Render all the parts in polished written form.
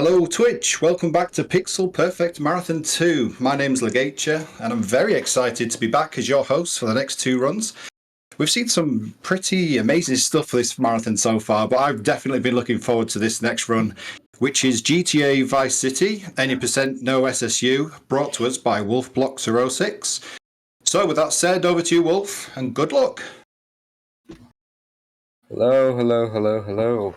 Hello Twitch, welcome back to Pixel Perfect Marathon 2. My name's Legatia and I'm very excited to be back as your host for the next two runs. We've seen some pretty amazing stuff for this marathon so far, but I've definitely been looking forward to this next run, which is GTA Vice City, any percent no SSU, brought to us by wolfbloxer06. So with that said, over to you Wolf, and good luck. Hello.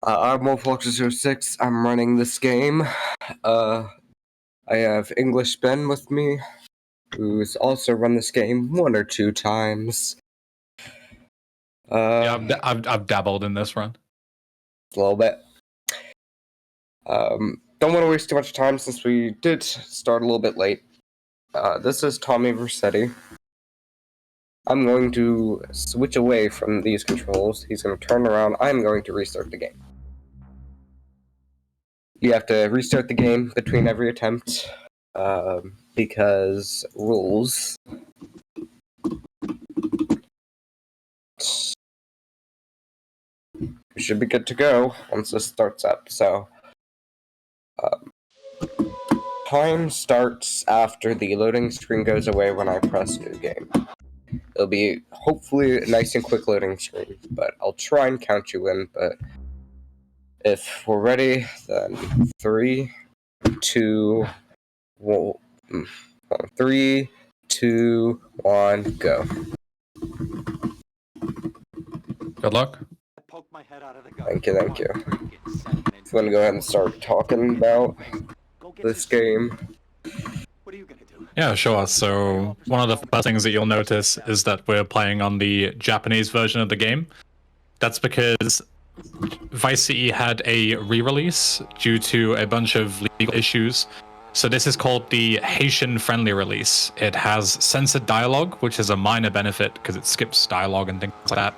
I'm wolfbloxer06. I'm running this game. I have English Ben with me, who's also run this game one or two times. Yeah, I've dabbled in this run. A little bit. Don't want to waste too much time since we did start a little bit late. This is Tommy Versetti. I'm going to switch away from these controls. He's going to turn around. I'm going to restart the game. You have to restart the game between every attempt, because rules. We should be good to go once this starts up, so... time starts after the loading screen goes away when I press new game. It'll be hopefully a nice and quick loading screen, but I'll try and count you in, but... if we're ready, then 3, 2, 1, 3, 2, 1, go. Good luck. Thank you. I'm gonna go ahead and start talking about this game. Yeah, sure. So one of the first things that you'll notice is that we're playing on the Japanese version of the game. That's because Vice City had a re-release due to a bunch of legal issues. So this is called the Haitian friendly release. It has censored dialogue, which is a minor benefit because it skips dialogue and things like that.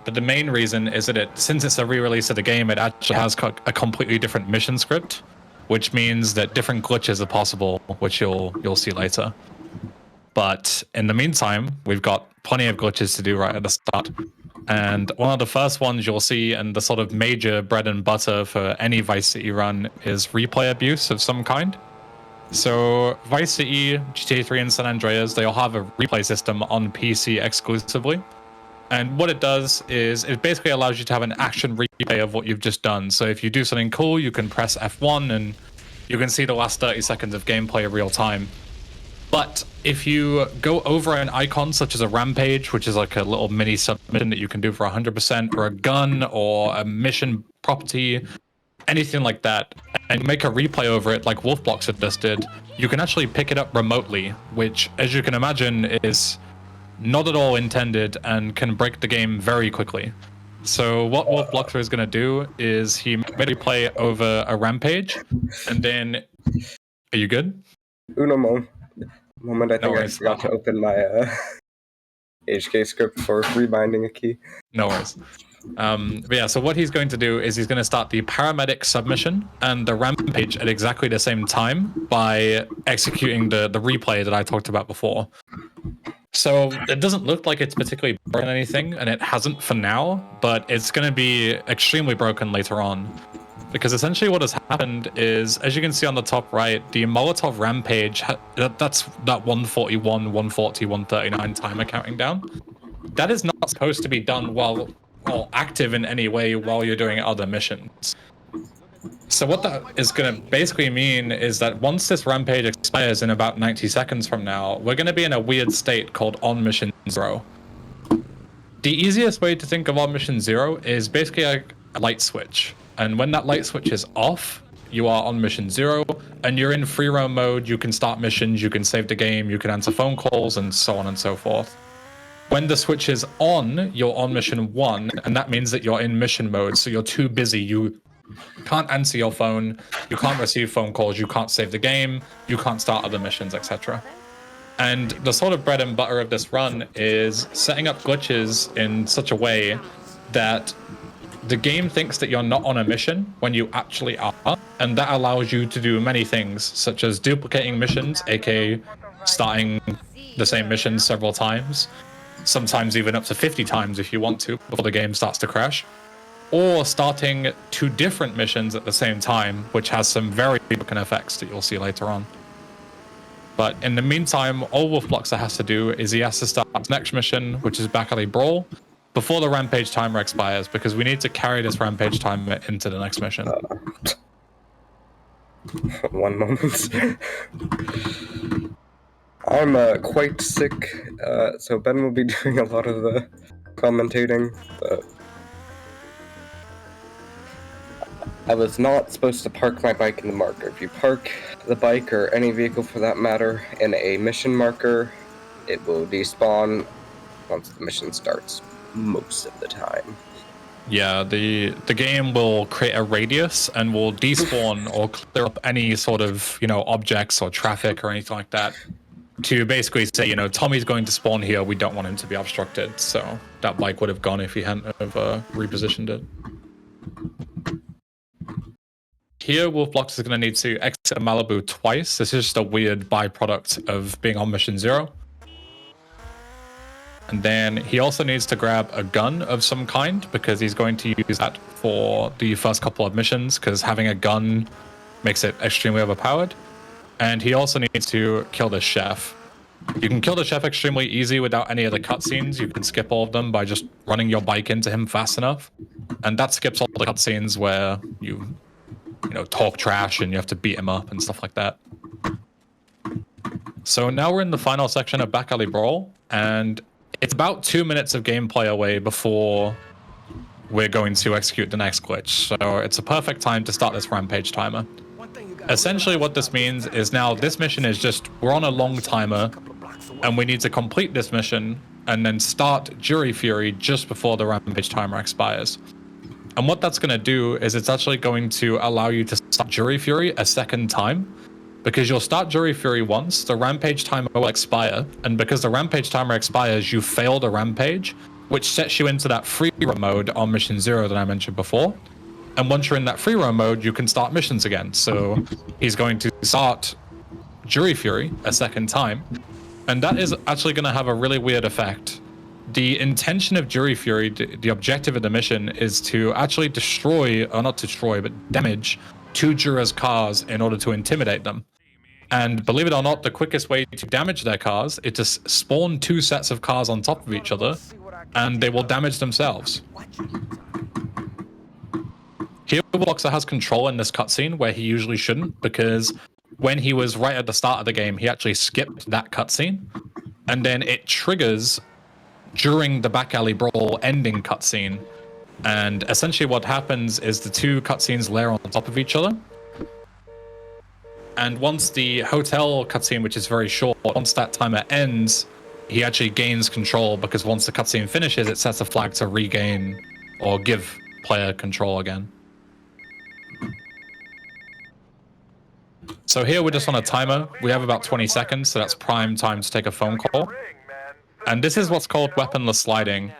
But the main reason is that since it's a re-release of the game, it actually has a completely different mission script, which means that different glitches are possible, which you'll see later. But in the meantime, we've got plenty of glitches to do right at the start. And one of the first ones you'll see, and the sort of major bread and butter for any Vice City run, is replay abuse of some kind. So Vice City, GTA 3, and San Andreas, they all have a replay system on PC exclusively. And what it does is it basically allows you to have an action replay of what you've just done. So if you do something cool, you can press F1 and you can see the last 30 seconds of gameplay real time. But if you go over an icon such as a rampage, which is like a little mini submission that you can do for 100%, or a gun, or a mission property, anything like that, and make a replay over it like wolfbloxer just did, you can actually pick it up remotely, which, as you can imagine, is not at all intended and can break the game very quickly. So what wolfbloxer is going to do is he made a replay over a rampage, and then... Are you good? Uno moment, I think I forgot to open my HK script for rebinding a key. No worries. But yeah, so what he's going to do is he's going to start the paramedic submission and the rampage at exactly the same time by executing the replay that I talked about before. So it doesn't look like it's particularly broken anything, and it hasn't for now, but it's going to be extremely broken later on. Because essentially what has happened is, as you can see on the top right, the Molotov Rampage, that's that 141, 140, 139 timer counting down. That is not supposed to be done while active in any way while you're doing other missions. So what that is going to basically mean is that once this rampage expires in about 90 seconds from now, we're going to be in a weird state called on mission 0. The easiest way to think of on mission 0 is basically like a light switch. And when that light switch is off, you are on mission 0, and you're in free roam mode. You can start missions, you can save the game, you can answer phone calls, and so on and so forth. When the switch is on, you're on mission 1, and that means that you're in mission mode, so you're too busy. You can't answer your phone, you can't receive phone calls, you can't save the game, you can't start other missions, etc. And the sort of bread and butter of this run is setting up glitches in such a way that the game thinks that you're not on a mission when you actually are, and that allows you to do many things, such as duplicating missions, aka starting the same mission several times, sometimes even up to 50 times if you want to, before the game starts to crash. or starting 2 different missions at the same time, which has some very broken effects that you'll see later on. But in the meantime, all wolfbloxer has to do is he has to start his next mission, which is Back Alley Brawl, before the rampage timer expires, because we need to carry this rampage timer into the next mission. One moment. I'm quite sick, so Ben will be doing a lot of the commentating, but I was not supposed to park my bike in the marker. If you park the bike, or any vehicle for that matter, in a mission marker, it will despawn once the mission starts, most of the time. Yeah, the game will create a radius and will despawn or clear up any sort of, objects or traffic or anything like that to basically say, Tommy's going to spawn here, we don't want him to be obstructed. So that bike would have gone if he hadn't have repositioned it. Here, wolfbloxer is going to need to exit Malibu twice. This is just a weird byproduct of being on mission 0. And then he also needs to grab a gun of some kind, because he's going to use that for the first couple of missions, because having a gun makes it extremely overpowered. And he also needs to kill the chef. You can kill the chef extremely easy without any of the cutscenes. You can skip all of them by just running your bike into him fast enough. And that skips all the cutscenes where you talk trash and you have to beat him up and stuff like that. So now we're in the final section of Back Alley Brawl, and it's about 2 minutes of gameplay away before we're going to execute the next glitch. So it's a perfect time to start this rampage timer. Essentially what this means is now this mission is just, we're on a long timer, and we need to complete this mission and then start Jury Fury just before the rampage timer expires. And what that's going to do is it's actually going to allow you to start Jury Fury a second time, because you'll start Jury Fury once, the rampage timer will expire, and because the rampage timer expires, you fail the rampage, which sets you into that free roam mode on mission 0 that I mentioned before. And once you're in that free roam mode, you can start missions again. So he's going to start Jury Fury a second time, and that is actually going to have a really weird effect. The intention of Jury Fury, the objective of the mission, is to actually destroy, or not destroy, but damage 2 jurors' cars in order to intimidate them. And believe it or not, the quickest way to damage their cars is to spawn 2 sets of cars on top of each other, and they will damage themselves. Here, wolfbloxer has control in this cutscene where he usually shouldn't, because when he was right at the start of the game, he actually skipped that cutscene, and then it triggers during the Back Alley Brawl ending cutscene. And essentially what happens is the 2 cutscenes layer on top of each other. And once the hotel cutscene, which is very short, once that timer ends, he actually gains control, because once the cutscene finishes, it sets a flag to regain or give player control again. So here we're just on a timer. We have about 20 seconds, so that's prime time to take a phone call. And this is what's called weaponless sliding.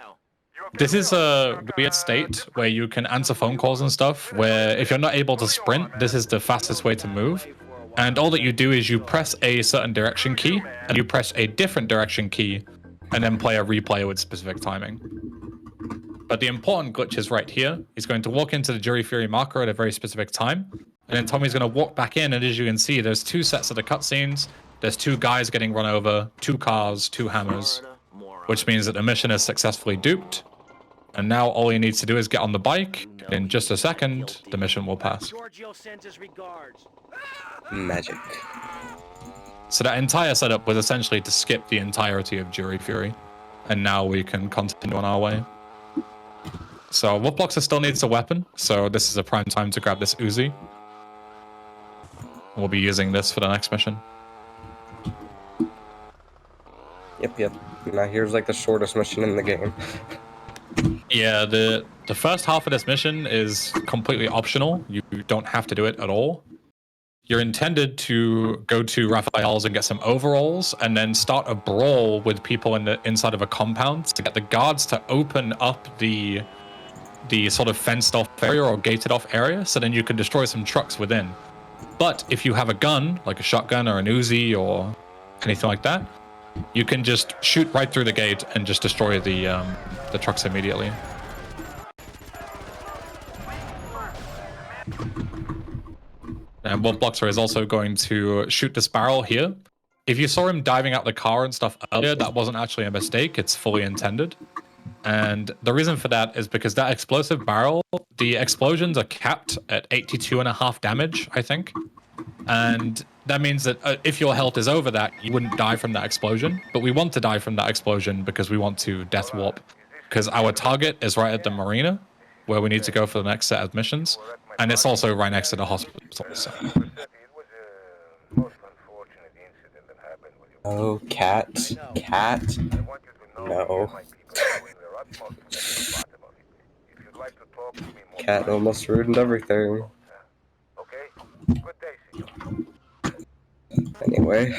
This is a weird state where you can answer phone calls and stuff, where if you're not able to sprint, this is the fastest way to move. And all that you do is you press a certain direction key, and you press a different direction key, and then play a replay with specific timing. But the important glitch is right here. He's going to walk into the Jury Fury marker at a very specific time, and then Tommy's going to walk back in, and as you can see, there's 2 sets of the cutscenes. There's 2 guys getting run over, 2 cars, 2 hammers, which means that the mission is successfully duped. And now all he needs to do is get on the bike, and in just a second, the mission will pass. Magic. So that entire setup was essentially to skip the entirety of Jury Fury, and now we can continue on our way. So wolfbloxer still needs a weapon, so this is a prime time to grab this Uzi. We'll be using this for the next mission. Yep. Now here's like the shortest mission in the game. Yeah, the first half of this mission is completely optional. You don't have to do it at all. You're intended to go to Raphael's and get some overalls, and then start a brawl with people inside of a compound to get the guards to open up the sort of fenced off area or gated off area, so then you can destroy some trucks within. But if you have a gun, like a shotgun or an Uzi or anything like that, you can just shoot right through the gate and just destroy the trucks immediately. And wolfbloxer is also going to shoot this barrel here. If you saw him diving out the car and stuff earlier, that wasn't actually a mistake. It's fully intended. And the reason for that is because that explosive barrel, the explosions are capped at 82.5 damage, I think. And that means that if your health is over that, you wouldn't die from that explosion. But we want to die from that explosion because we want to death warp. Because our target is right at the marina, where we need to go for the next set of missions. And it's also right next to the hospital. So. Oh, cat. Cat. No. Cat almost ruined everything. Anyway.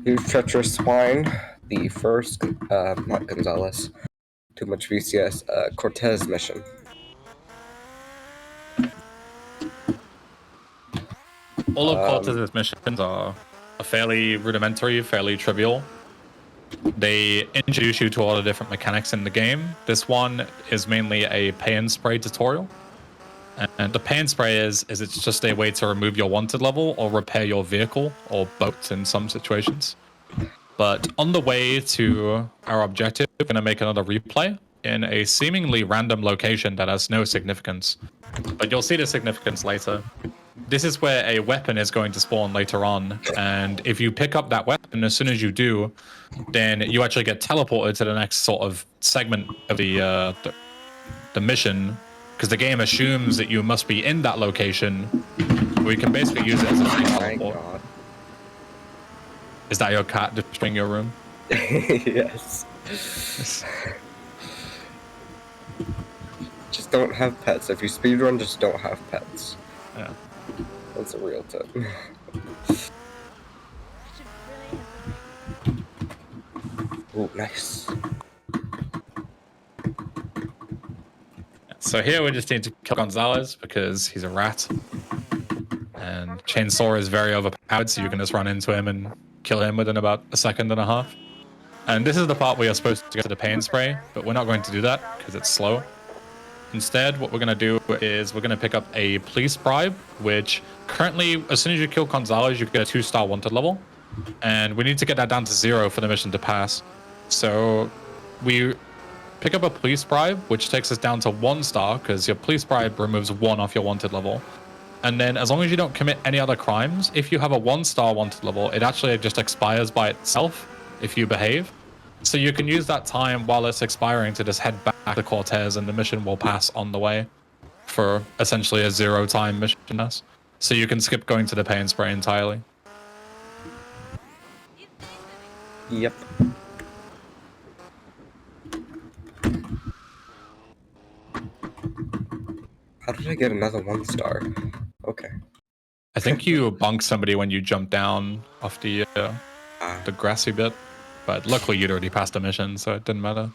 You treacherous swine. The first, not Gonzalez. Too much VCS. Cortez mission. All of Cortez's missions are fairly rudimentary, fairly trivial. They introduce you to all the different mechanics in the game. This one is mainly a pay and spray tutorial. And the pay and spray is it's just a way to remove your wanted level or repair your vehicle or boat in some situations. But on the way to our objective, we're going to make another replay in a seemingly random location that has no significance. But you'll see the significance later. This is where a weapon is going to spawn later on, and if you pick up that weapon, as soon as you do, then you actually get teleported to the next sort of segment of the mission, because the game assumes that you must be in that location. We can basically use it as a free teleport. God. Is that your cat destroying your room? Yes. Just don't have pets. If you speedrun, just don't have pets. Yeah. That's a real tip. Ooh, nice. So here we just need to kill Gonzalez because he's a rat. And Chainsaw is very overpowered, so you can just run into him and kill him within about a second and a half. And this is the part where you're supposed to get to the pain spray, but we're not going to do that because it's slow. Instead, what we're going to do is we're going to pick up a police bribe, which currently, as soon as you kill Gonzalez, you get a 2-star wanted level. And we need to get that down to 0 for the mission to pass. So we pick up a police bribe, which takes us down to 1 star, because your police bribe removes 1 off your wanted level. And then as long as you don't commit any other crimes, if you have a 1-star wanted level, it actually just expires by itself if you behave. So you can use that time while it's expiring to just head back to Cortez, and the mission will pass on the way for essentially a 0-time mission. So you can skip going to the pay and spray entirely. Yep. How did I get another 1-star? Okay. I think you bunked somebody when you jumped down off the grassy bit, but luckily you'd already passed the mission, so it didn't matter.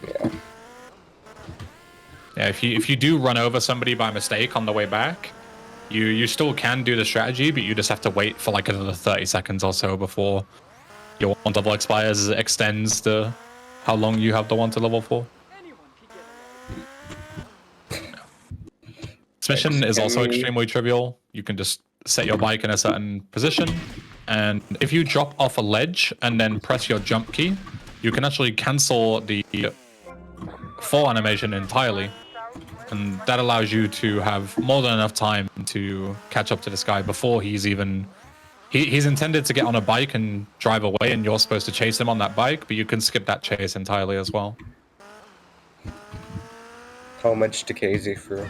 Yeah. Yeah, if you do run over somebody by mistake on the way back, you still can do the strategy, but you just have to wait for like another 30 seconds or so before your wanted level expires. It extends to how long you have the wanted level for. This mission is also extremely trivial. You can just set your bike in a certain position, and if you drop off a ledge and then press your jump key, you can actually cancel the fall animation entirely, and that allows you to have more than enough time to catch up to this guy before he's even... He's intended to get on a bike and drive away, and you're supposed to chase him on that bike, but you can skip that chase entirely as well. How much decays he through?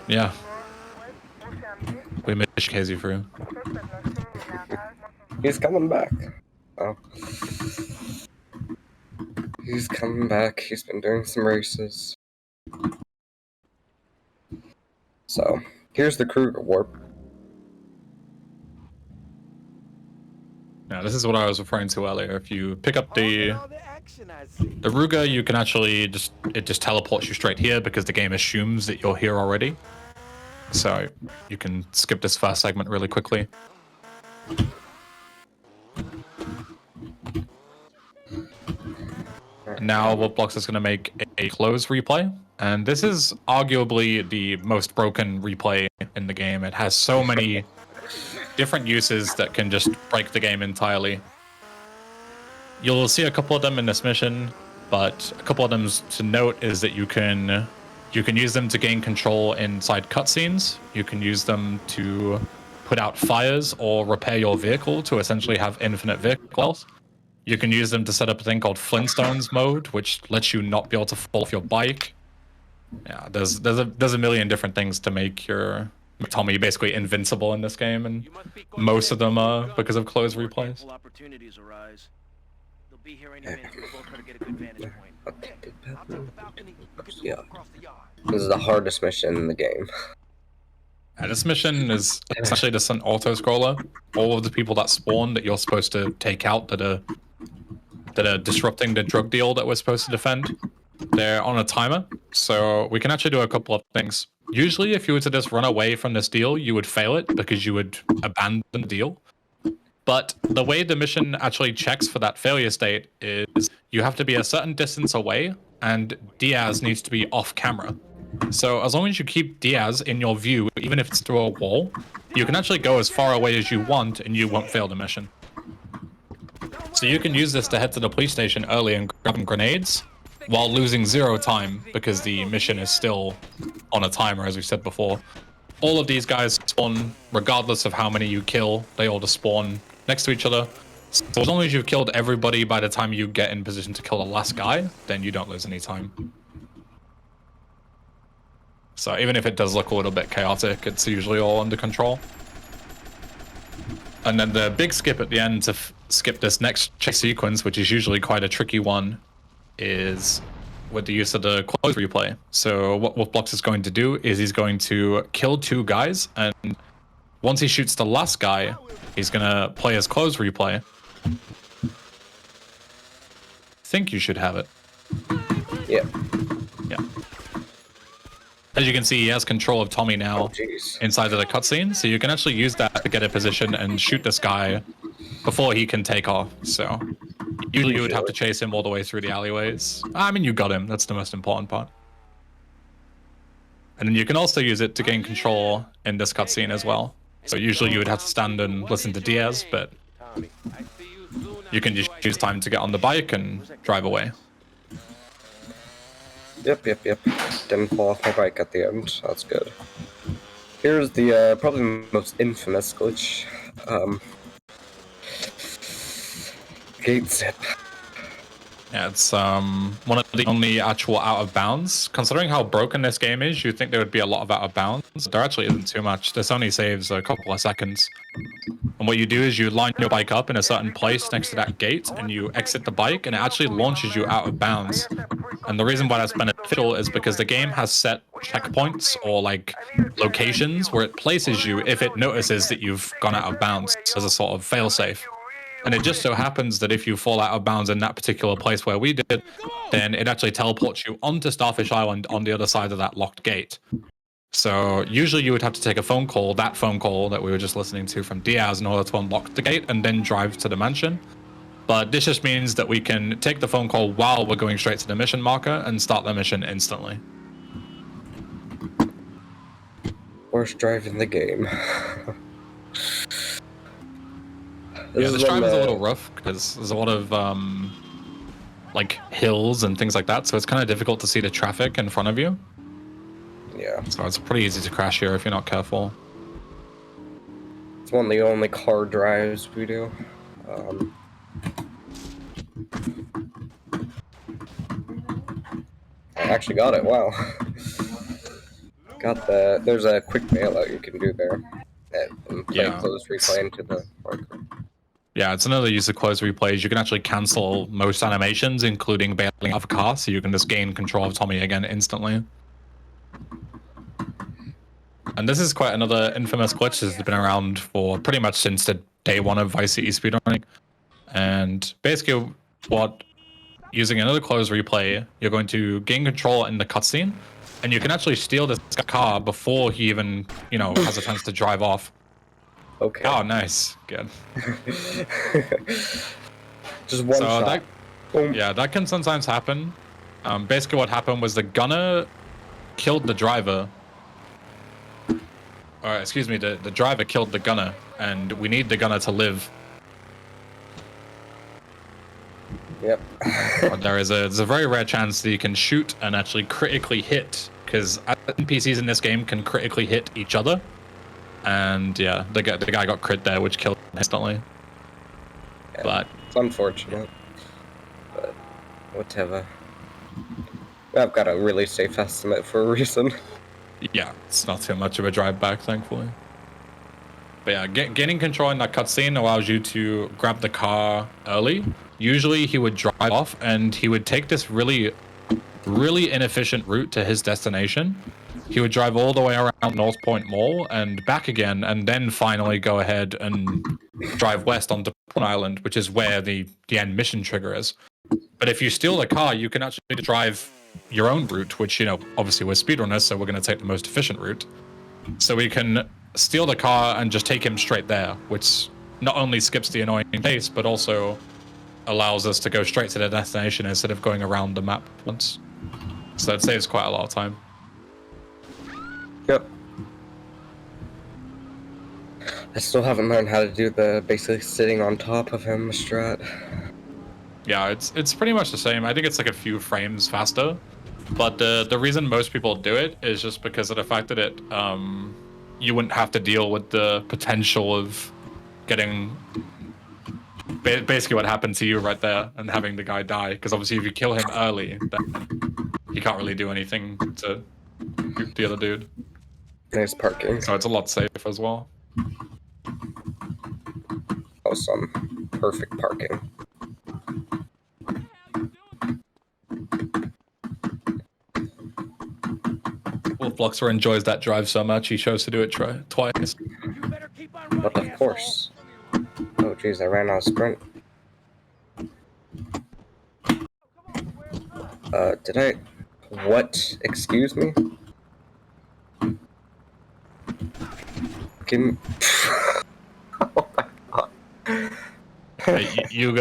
Yeah. We missed Casey through. He's coming back. Oh. He's coming back. He's been doing some races. So, here's the Kruger warp. Now, this is what I was referring to earlier. If you pick up the Ruger, you can actually it just teleports you straight here because the game assumes that you're here already. So you can skip this first segment really quickly. Now wolfbloxer is going to make a close replay, and this is arguably the most broken replay in the game. It has so many different uses that can just break the game entirely. You'll see a couple of them in this mission, but a couple of them to note is that you can use them to gain control inside cutscenes. You can use them to put out fires or repair your vehicle to essentially have infinite vehicle health. You can use them to set up a thing called Flintstones mode, which lets you not be able to fall off your bike. Yeah, there's a million different things to make your Tommy basically invincible in this game, and most of them are because of closed replays. Yeah. This is the hardest mission in the game. This mission is essentially just an auto-scroller. All of the people that spawn that you're supposed to take out that are disrupting the drug deal that we're supposed to defend, they're on a timer, so we can actually do a couple of things. Usually, if you were to just run away from this deal, you would fail it because you would abandon the deal. But the way the mission actually checks for that failure state is you have to be a certain distance away, and Diaz needs to be off camera. So as long as you keep Diaz in your view, even if it's through a wall, you can actually go as far away as you want and you won't fail the mission. So you can use this to head to the police station early and grab grenades while losing 0 time because the mission is still on a timer, as we said before. All of these guys spawn regardless of how many you kill. They all just spawn next to each other. So as long as you've killed everybody by the time you get in position to kill the last guy, then you don't lose any time. So even if it does look a little bit chaotic, it's usually all under control. And then the big skip at the end to skip this next chase sequence, which is usually quite a tricky one, is with the use of the close replay. So what wolfbloxer is going to do is he's going to kill 2 guys, and once he shoots the last guy, he's going to play his close replay. I think you should have it. Yeah. Yeah. As you can see, he has control of Tommy now inside of the cutscene, so you can actually use that to get a position and shoot this guy before he can take off. So usually you would have to chase him all the way through the alleyways. I mean, you got him. That's the most important part. And then you can also use it to gain control in this cutscene as well. So usually you would have to stand and listen to Diaz, but you can just choose time to get on the bike and drive away. Yep. Didn't fall off my bike at the end. That's good. Here's the probably most infamous glitch. Gate zip. Yeah, it's one of the only actual out of bounds. Considering how broken this game is, you'd think there would be a lot of out of bounds. There actually isn't too much. This only saves a couple of seconds. And what you do is you line your bike up in a certain place next to that gate, and you exit the bike, and it actually launches you out of bounds. And the reason why that's beneficial is because the game has set checkpoints or like locations where it places you if it notices that you've gone out of bounds as a sort of failsafe. And it just so happens that if you fall out of bounds in that particular place where we did, then it actually teleports you onto Starfish Island on the other side of that locked gate. So usually you would have to take a phone call, that phone call that we were just listening to from Diaz, in order to unlock the gate and then drive to the mansion. But this just means that we can take the phone call while we're going straight to the mission marker and start the mission instantly. Worst drive in the game. Yeah, this drive is a little rough because there's a lot of like hills and things like that, so it's kind of difficult to see the traffic in front of you. Yeah. So it's pretty easy to crash here if you're not careful. It's one of the only car drives we do. I actually got it, wow. Got the, there's a quick bailout you can do there. And play close replay into the marker. Yeah, it's another use of close replays. You can actually cancel most animations, including bailing out of a car, so you can just gain control of Tommy again instantly. And this is quite another infamous glitch that has been around for pretty much since the day 1 of Vice City speedrunning. And basically, using another close replay, you're going to gain control in the cutscene, and you can actually steal this car before he even, has a chance to drive off. Okay. Oh, nice. Good. Just one shot. Boom. Yeah, that can sometimes happen. Basically what happened was the gunner killed the driver. Or, excuse me, the driver killed the gunner, and we need the gunner to live. Yep. There's a very rare chance that you can shoot and actually critically hit, because NPCs in this game can critically hit each other. And yeah, the guy got crit there, which killed him instantly. Yeah, But it's unfortunate. But whatever. I've got a really safe estimate for a reason. yeah, it's not too much of a drive back, thankfully. But yeah, gaining control in that cutscene allows you to grab the car early. Usually he would drive off and he would take this really inefficient route to his destination. He would drive all the way around North Point Mall and back again, and then finally go ahead and drive west onto Pawn Island, which is where the end mission trigger is. But if you steal the car, you can actually drive your own route, which, you know, obviously we're speedrunners, so we're going to take the most efficient route. So we can steal the car and just take him straight there, which not only skips the annoying pace, but also allows us to go straight to the destination instead of going around the map once. So it saves quite a lot of time. Yep. I still haven't learned how to do the basically sitting on top of him strat. Yeah, it's pretty much the same. I think it's like a few frames faster, but the reason most people do it is just because of the fact that it you wouldn't have to deal with the potential of getting basically what happened to you right there and having the guy die. Because obviously, if you kill him early, then you can't really do anything to the other dude. Nice parking. So it's a lot safer as well. Awesome. Perfect parking. wolfbloxer enjoys that drive so much, he chose to do it twice. But of course. Oh jeez, I ran out of sprint. Did I... What? Excuse me? Give me... Oh my god. You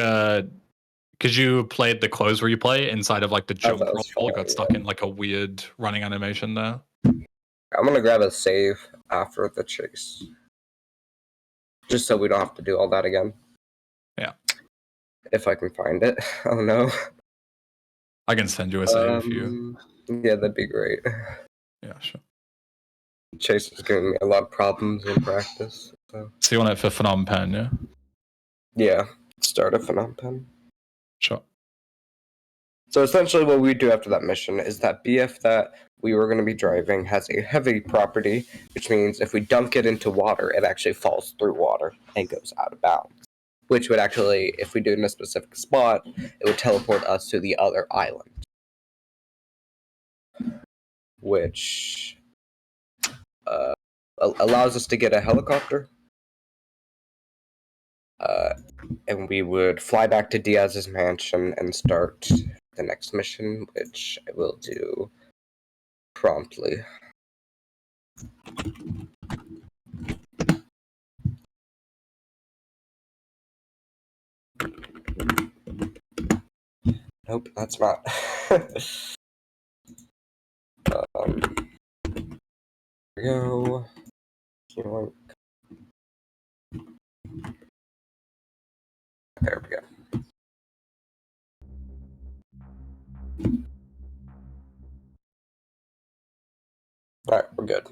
because you played the close replay inside of like the jump roll, you got stuck in like a weird running animation there. I'm gonna grab a save after the chase. Just so we don't have to do all that again. Yeah. If I can find it. Oh no. I can send you a save if you... Yeah, that'd be great. Yeah, sure. Chase is giving me a lot of problems in practice. So you want it for Phnom Penh, yeah? Yeah. Start a Phnom Penh. Sure. So essentially what we do after that mission is that BF that we were going to be driving has a heavy property, which means if we dunk it into water, it actually falls through water and goes out of bounds. Which would actually, if we do it in a specific spot, it would teleport us to the other island. Which allows us to get a helicopter. And we would fly back to Diaz's mansion and start the next mission, which I will do promptly. Nope, that's not. Here we go. There we go. Alright, we're good.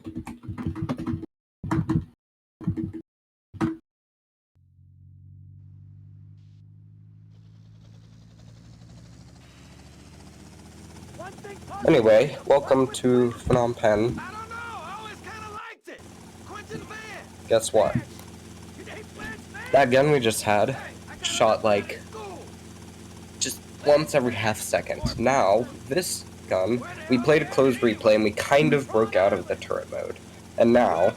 Anyway, welcome to Phnom Penh. Guess what? That gun we just had shot like just once every half second. Now, this gun, we played a closed replay and we kind of broke out of the turret mode. And now,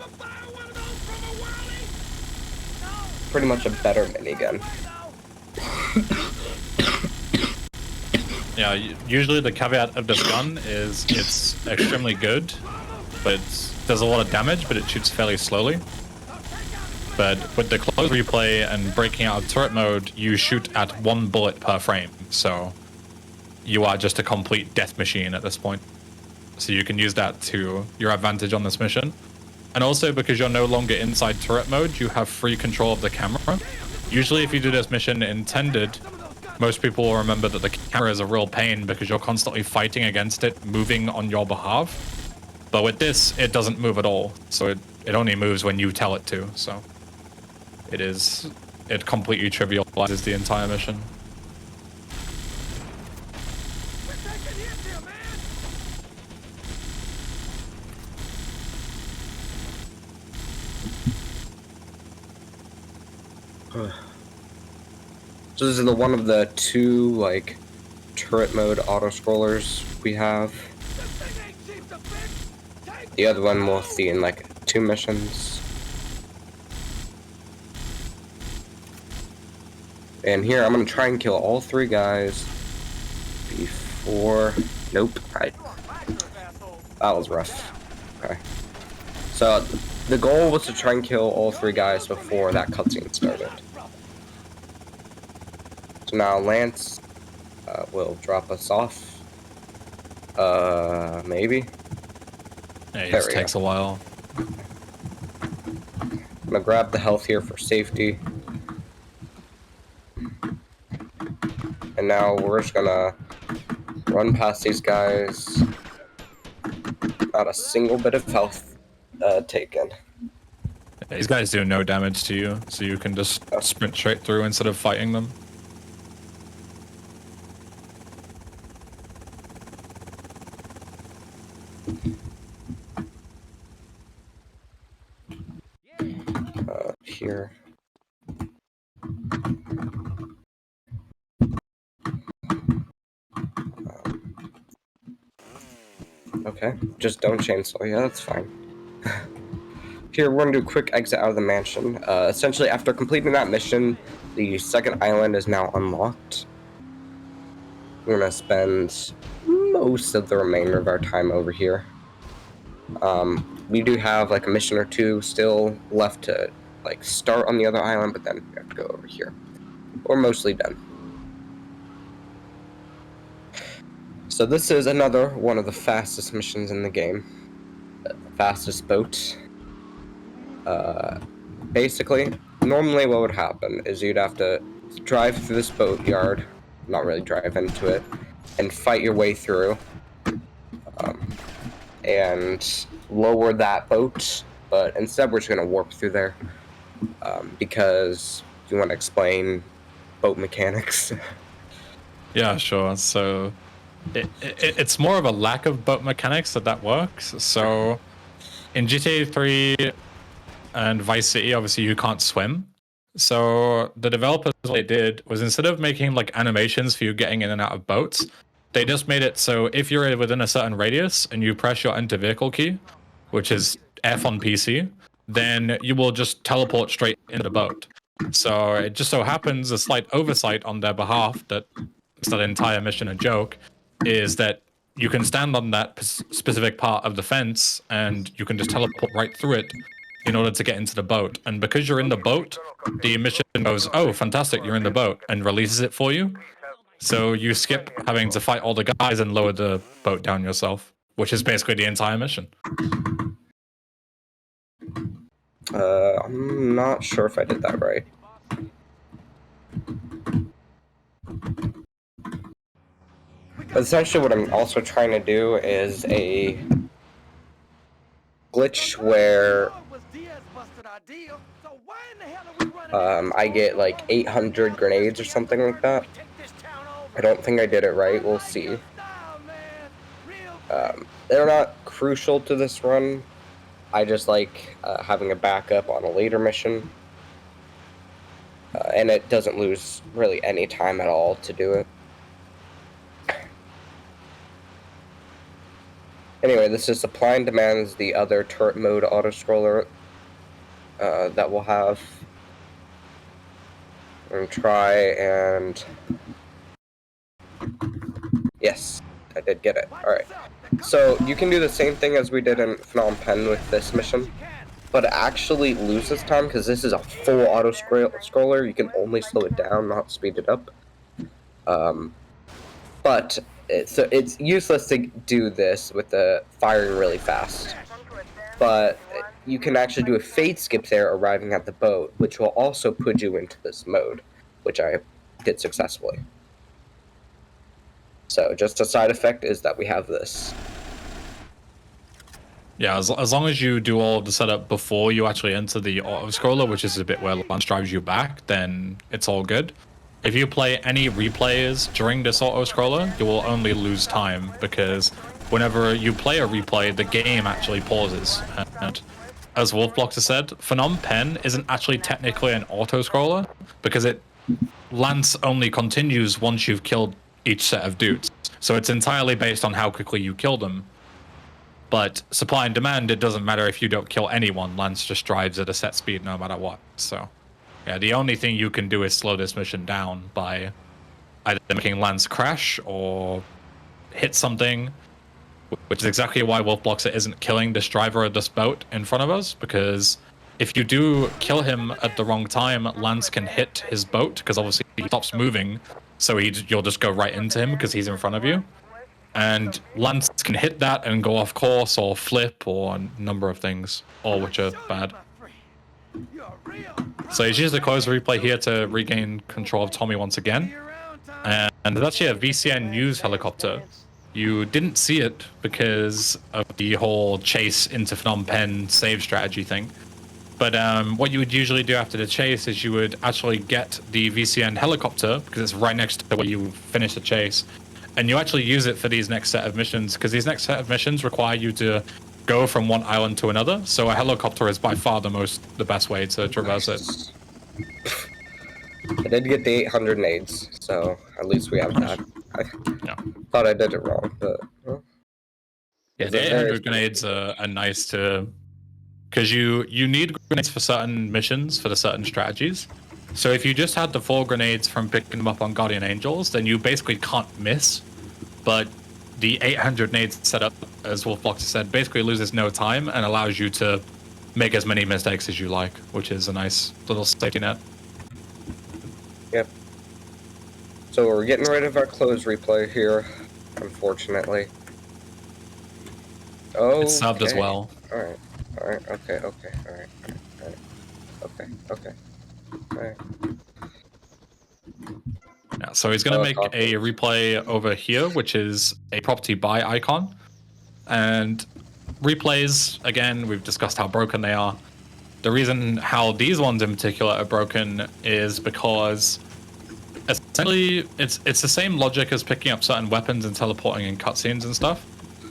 pretty much a better minigun. Yeah, usually the caveat of this gun is it's extremely good, but it does a lot of damage, but it shoots fairly slowly. But with the close replay and breaking out of turret mode, you shoot at 1 bullet per frame. So you are just a complete death machine at this point. So you can use that to your advantage on this mission. And also because you're no longer inside turret mode, you have free control of the camera. Usually if you do this mission intended, most people will remember that the camera is a real pain because you're constantly fighting against it, moving on your behalf. But with this, it doesn't move at all. So it only moves when you tell it to. So it completely trivializes the entire mission. So this is one of the 2 like turret mode auto scrollers we have. The other one we'll see in like 2 missions. And here I'm gonna try and kill all 3 guys before. Nope. That was rough. Okay. So the goal was to try and kill all 3 guys before that cutscene started. So now Lance will drop us off. Maybe? Yeah, it just takes a while. I'm gonna grab the health here for safety. And now we're just gonna run past these guys. Not a single bit of health taken. These guys do no damage to you, so you can just sprint straight through instead of fighting them. Here. Okay, just don't chainsaw. Yeah, that's fine. Here, we're gonna do a quick exit out of the mansion. Essentially, after completing that mission, the second island is now unlocked. We're gonna spend most of the remainder of our time over here. We do have like a mission or 2 still left to like start on the other island, but then we have to go over here. We're mostly done. So this is another one of the fastest missions in the game. The fastest boat. Basically, normally what would happen is you'd have to drive through this boatyard, not really drive into it, and fight your way through, and lower that boat, but instead we're just going to warp through there, because you want to explain boat mechanics. Yeah, sure. So it's more of a lack of boat mechanics that works. So in GTA 3 and Vice City, obviously you can't swim. So the developers, what they did was instead of making like animations for you getting in and out of boats, they just made it so if you're within a certain radius and you press your enter vehicle key, which is F on PC, then you will just teleport straight into the boat. So it just so happens, a slight oversight on their behalf, that makes that entire mission a joke, is that you can stand on that specific part of the fence and you can just teleport right through it in order to get into the boat. And because you're in the boat, the mission goes, oh, fantastic, you're in the boat, and releases it for you. So you skip having to fight all the guys and lower the boat down yourself, which is basically the entire mission. I'm not sure if I did that right. But essentially what I'm also trying to do is a glitch where I get like 800 grenades or something like that. I don't think I did it right. We'll see. They're not crucial to this run. I just like having a backup on a later mission. And it doesn't lose really any time at all to do it. Anyway, this is Supply and Demands, the other turret mode auto-scroller that we'll have. I'm going to try and... Yes, I did get it. Alright. So, you can do the same thing as we did in Phnom Penh with this mission. but it actually loses time because this is a full auto scroller. You can only slow it down, not speed it up. But it's useless to do this with the firing really fast. But you can actually do a fade skip there, arriving at the boat, which will also put you into this mode, which I did successfully. So just a side effect is that we have this. Yeah, as long as you do all of the setup before you actually enter the auto scroller, which is a bit where Lance drives you back, then it's all good. If you play any replays during this auto scroller, you will only lose time because whenever you play a replay, the game actually pauses. And as wolfbloxer said, Phnom Penh isn't actually technically an auto scroller because Lance only continues once you've killed each set of dudes. So it's entirely based on how quickly you kill them. But supply and demand, it doesn't matter if you don't kill anyone. Lance just drives at a set speed no matter what. So, yeah, the only thing you can do is slow this mission down by either making Lance crash or hit something, which is exactly why wolfbloxer isn't killing this driver of this boat in front of us, because if you do kill him at the wrong time, Lance can hit his boat, because obviously he stops moving, so you'll just go right into him because he's in front of you. And Lance can hit that and go off course or flip or a number of things, all which are bad. So he's used the close replay here to regain control of Tommy once again. And it's actually a VCN news helicopter. You didn't see it because of the whole chase into Phnom Penh save strategy thing. But what you would usually do after the chase is you would actually get the VCN helicopter, because it's right next to where you finish the chase, and you actually use it for these next set of missions, because these next set of missions require you to go from one island to another. So a helicopter is by far the best way to traverse it. I did get the 800 nades, so at least we have that. I thought I did it wrong, but... Well, yeah, the 800 grenades are nice to... Because you need grenades for certain missions, for the certain strategies. So if you just had the 4 grenades from picking them up on Guardian Angels, then you basically can't miss. But the 800 nades setup, as wolfbloxer said, basically loses no time and allows you to make as many mistakes as you like, which is a nice little safety net. Yep. So we're getting rid of our close replay here, unfortunately. Oh, it's subbed as well. Alright, okay, alright. Yeah, so he's going to make a replay over here, which is a property by icon. And replays, again, we've discussed how broken they are. The reason how these ones in particular are broken is because essentially it's the same logic as picking up certain weapons and teleporting in cutscenes and stuff.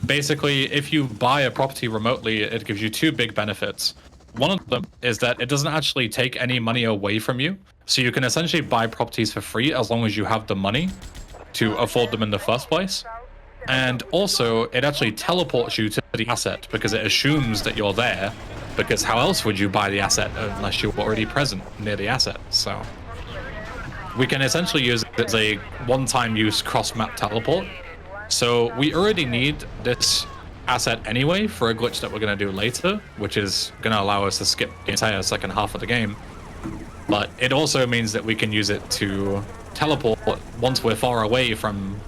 Basically, if you buy a property remotely, it gives you 2 big benefits. One of them is that it doesn't actually take any money away from you. So you can essentially buy properties for free as long as you have the money to afford them in the first place. And also, it actually teleports you to the asset because it assumes that you're there, because how else would you buy the asset unless you're already present near the asset? So we can essentially use it as a one-time use cross-map teleport. So we already need this asset anyway for a glitch that we're going to do later, which is going to allow us to skip the entire second half of the game. But it also means that we can use it to teleport once we're far away from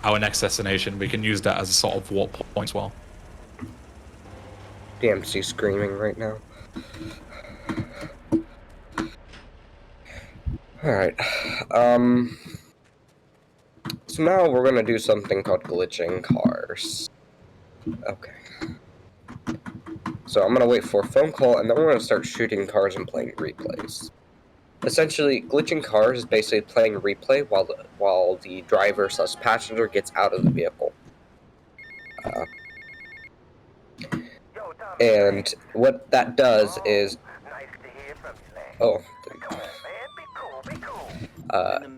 our next destination. We can use that as a sort of warp point as well. DMC screaming right now. Alright. So now we're gonna do something called glitching cars. Okay. So I'm gonna wait for a phone call, and then we're gonna start shooting cars and playing replays. Essentially, glitching cars is basically playing a replay while the driver/passenger gets out of the vehicle. And what that does is... Oh.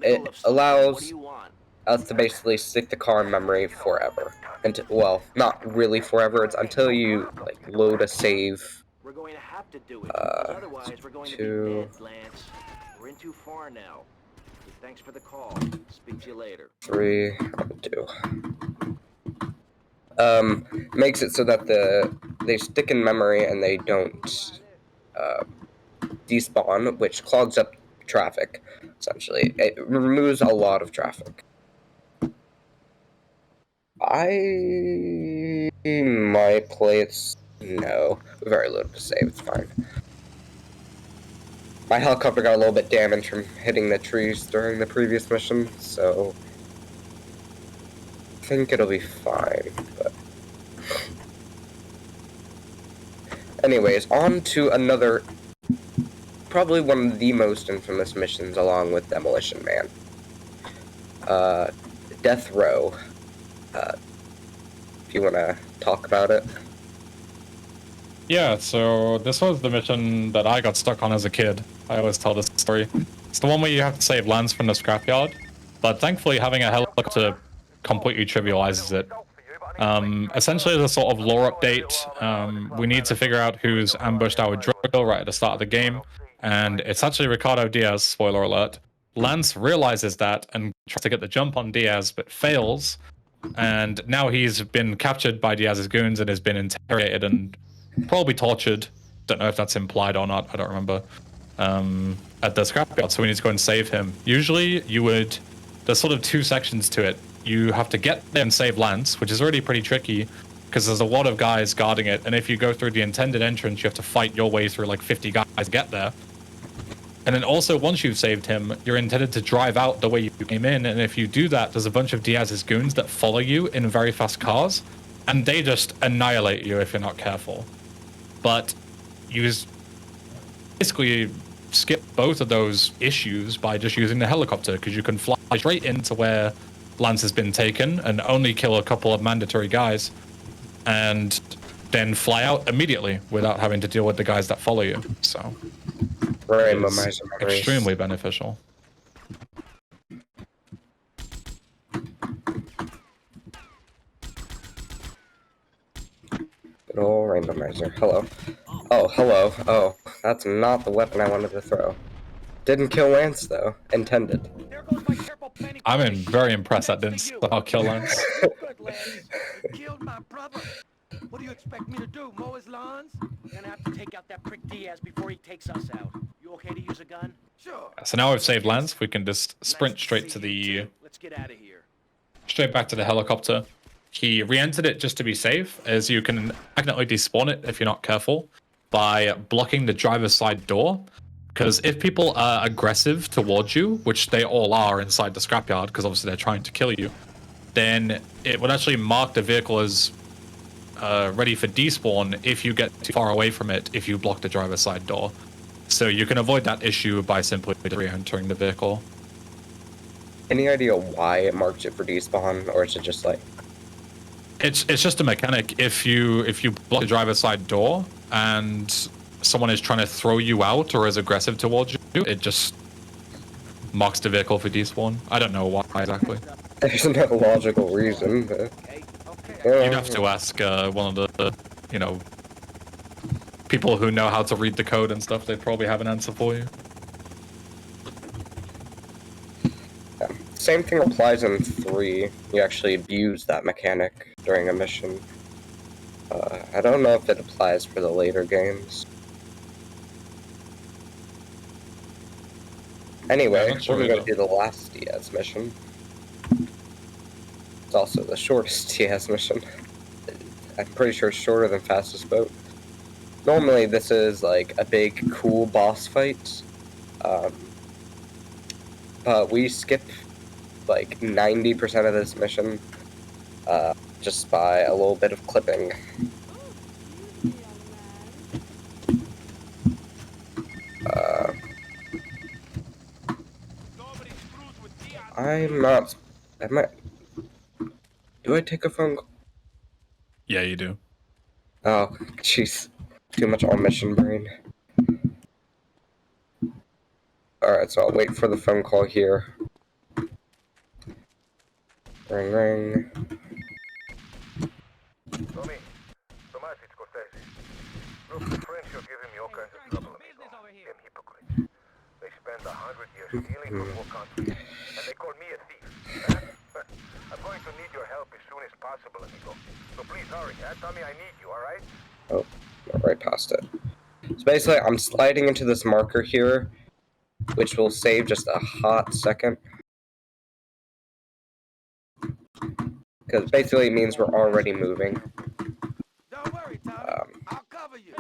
It allows us to basically stick the car in memory forever. And well, not really forever. It's until you like load a save. We're going to have to do it. Otherwise, we're going to be dead, Lance. We're in too far now. Thanks for the call. Speak to you later. 3, 2. Makes it so that they stick in memory and they don't despawn, which clogs up traffic, essentially. It removes a lot of traffic. I might play it. No, very little to save. It's fine. My helicopter got a little bit damaged from hitting the trees during the previous mission, so I think it'll be fine. But anyways, on to another, probably one of the most infamous missions, along with Demolition Man. Death Row. If you want to talk about it. Yeah, so this was the mission that I got stuck on as a kid. I always tell this story. It's the one where you have to save Lance from the scrapyard, but thankfully having a helicopter completely trivializes it. Essentially, as a sort of lore update, we need to figure out who's ambushed our Draco right at the start of the game, and it's actually Ricardo Diaz, spoiler alert. Lance realizes that and tries to get the jump on Diaz, but fails, and now he's been captured by Diaz's goons and has been interrogated and probably tortured. Don't know if that's implied or not, I don't remember. At the scrapyard, so we need to go and save him. Usually, there's sort of two sections to it. You have to get there and save Lance, which is already pretty tricky, because there's a lot of guys guarding it, and if you go through the intended entrance, you have to fight your way through like 50 guys to get there. And then also, once you've saved him, you're intended to drive out the way you came in, and if you do that, there's a bunch of Diaz's goons that follow you in very fast cars, and they just annihilate you if you're not careful. But you basically skip both of those issues by just using the helicopter, because you can fly straight into where Lance has been taken and only kill a couple of mandatory guys, and then fly out immediately without having to deal with the guys that follow you. So it's extremely beneficial. Good old randomizer. Hello. Oh, hello. Oh, that's not the weapon I wanted to throw. Didn't kill Lance, though. Intended. I'm very impressed that didn't somehow kill Lance. Killed my brother. What do you expect me to do? Mow his lawns? We're gonna have to take out that prick Diaz before he takes us out. You okay to use a gun? Sure. So now we've saved Lance, we can just sprint straight to the... Let's get out of here. Straight back to the helicopter. He re-entered it just to be safe, as you can accidentally despawn it if you're not careful by blocking the driver's side door. Because if people are aggressive towards you, which they all are inside the scrapyard, because obviously they're trying to kill you, then it would actually mark the vehicle as ready for despawn if you get too far away from it, if you block the driver's side door. So you can avoid that issue by simply re-entering the vehicle. Any idea why it marks it for despawn, or is it just like... It's just a mechanic. If you block the driver's side door and someone is trying to throw you out or is aggressive towards you, it just marks the vehicle for despawn. I don't know why exactly. There's no logical reason, but... You'd have to ask one of the, people who know how to read the code and stuff. They'd probably have an answer for you. Yeah. Same thing applies in 3. You actually abuse that mechanic during a mission. I don't know if it applies for the later games. Anyway, Sure we're going to do the last Diaz mission. It's also the shortest Diaz mission. I'm pretty sure it's shorter than Fastest Boat. Normally this is like a big, cool boss fight. But we skip like 90% of this mission just by a little bit of clipping. Do I take a phone call? Yeah, you do. Oh, jeez. Too much all mission brain. Alright, so I'll wait for the phone call here. Ring, ring. Tommy, Tomas, it's Cortese. Look, the French are giving me all kinds of trouble. Them hypocrites. They spend 100 years stealing from poor countries, and they call me a thief. I'm going to need your help as soon as possible, amigo. So please hurry. Tommy, I need you, all right? Oh, right past it. So basically, I'm sliding into this marker here, which will save just a hot second. Because basically it means we're already moving. Don't worry, Tommy. I'll cover you.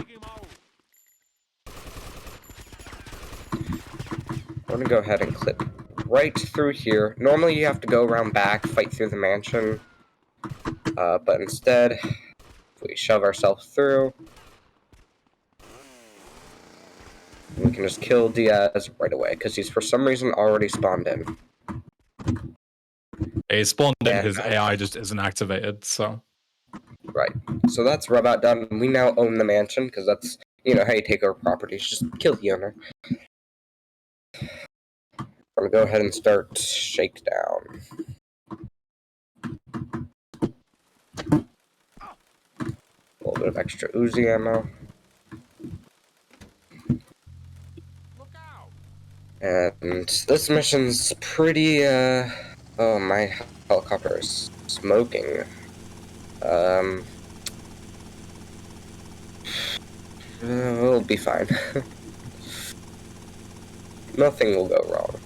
I'm gonna go ahead and clip right through here. Normally you have to go around back, fight through the mansion. But instead, if we shove ourselves through, we can just kill Diaz right away, because he's for some reason already spawned in. He spawned in And- because AI just isn't activated, so. Right. So that's about done. We now own the mansion, because that's, you know, how you take over properties. Just kill the owner. I'm gonna go ahead and start shakedown. A little bit of extra Uzi ammo. And this mission's pretty, oh, my helicopter is smoking. We'll be fine. Nothing will go wrong.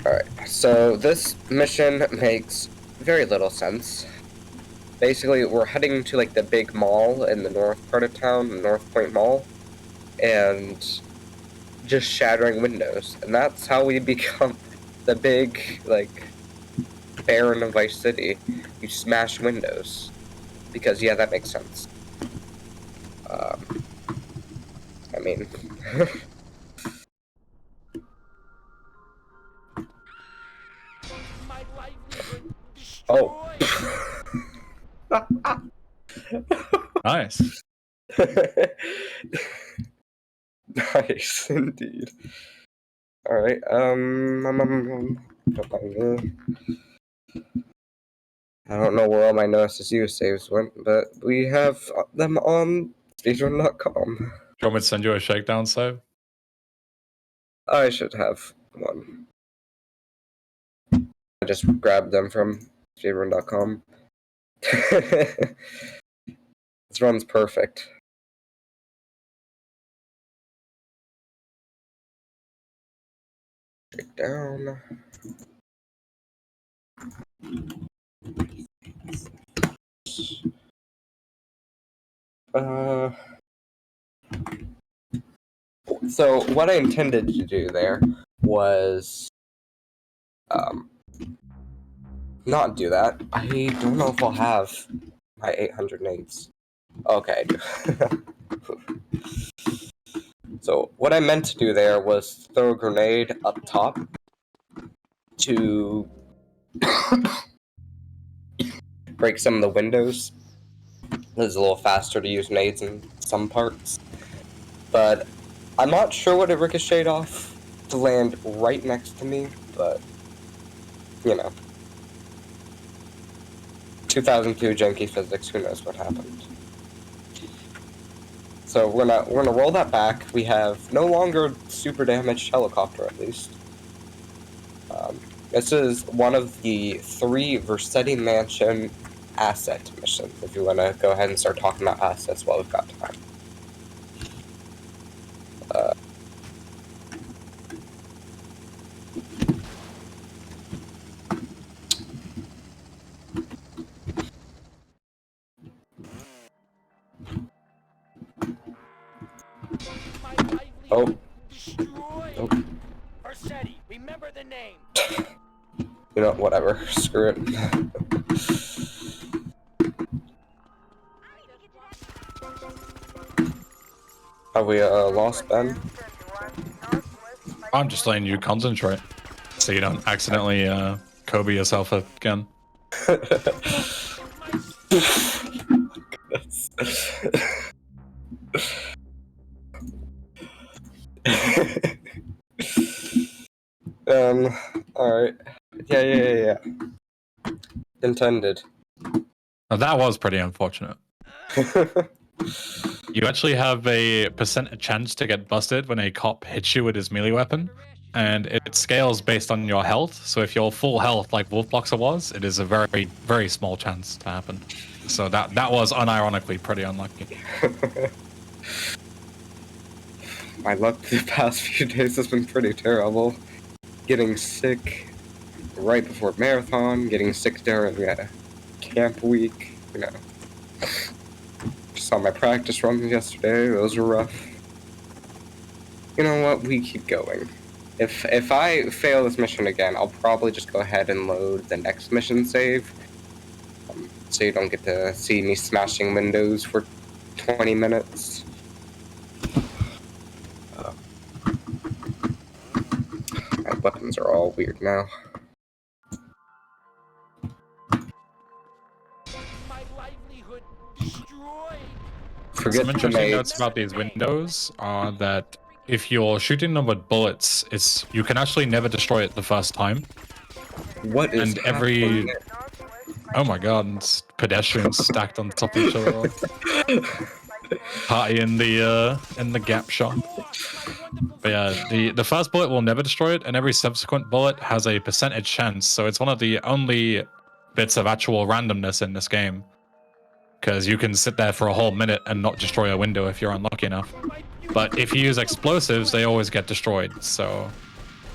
Alright, so this mission makes very little sense. Basically, we're heading to, like, the big mall in the north part of town, the North Point Mall, and just shattering windows. And that's how we become the big, like, Baron of Vice City. You smash windows. Because, yeah, that makes sense. I mean... My livelihood Oh. destroyed. Nice. Nice, indeed. Alright, don't mind me. I don't know where all my NoSSU saves went, but we have them on speedrun.com. Do you want me to send you a shakedown save? I should have one. I just grabbed them from speedrun.com. This run's perfect. Shakedown. So what I intended to do there was not do that. I don't know if I'll have my 800 nades. Okay, I do. So what I meant to do there was throw a grenade up top to break some of the windows. It's a little faster to use nades in some parts. But I'm not sure what it ricocheted off to land right next to me, but, you know. 2002 janky physics, who knows what happened. So we're gonna roll that back. We have no longer super damaged helicopter, at least. This is one of the 3 Vercetti Mansion asset missions, if you want to go ahead and start talking about assets while we've got time. My livelihood Oh. destroyed. Oh. Vercetti, remember the name. You know, whatever. Screw it. Have we lost Ben? I'm just letting you concentrate, so you don't accidentally Kobe yourself again. Alright. Yeah. Intended. Now, that was pretty unfortunate. You actually have a % chance to get busted when a cop hits you with his melee weapon, and it scales based on your health. So if you're full health like wolfbloxer was, it is a very, very small chance to happen. So that was unironically pretty unlucky. My luck the past few days has been pretty terrible. Getting sick right before marathon, getting sick during camp week, you know. Just saw my practice runs yesterday, those were rough. You know what, we keep going. If I fail this mission again, I'll probably just go ahead and load the next mission save. So you don't get to see me smashing windows for 20 minutes. My weapons are all weird now. My livelihood destroyed. Some Forget the interesting grenades. notes about these windows are that if you're shooting them with bullets, you can actually never destroy it the first time. What is And every... happening? Oh my god, it's pedestrians stacked on top of each other. Party in the Gap shop. But yeah, the first bullet will never destroy it, and every subsequent bullet has a percentage chance. So it's one of the only bits of actual randomness in this game, because you can sit there for a whole minute and not destroy a window if you're unlucky enough. But if you use explosives, they always get destroyed. So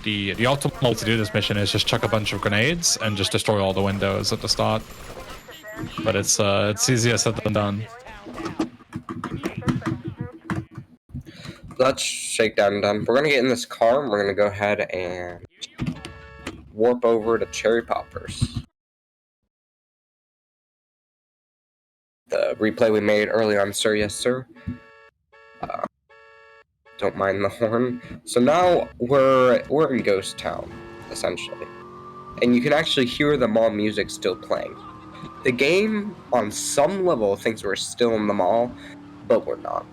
the optimal way to do this mission is just chuck a bunch of grenades and just destroy all the windows at the start. But it's easier said than done. Let's shake down and done. We're gonna get in this car and we're gonna go ahead and warp over to Cherry Poppers. The replay we made earlier on Sir Yes Sir. Don't mind the horn. So now we're in Ghost Town, essentially. And you can actually hear the mall music still playing. The game, on some level, thinks we're still in the mall, but we're not.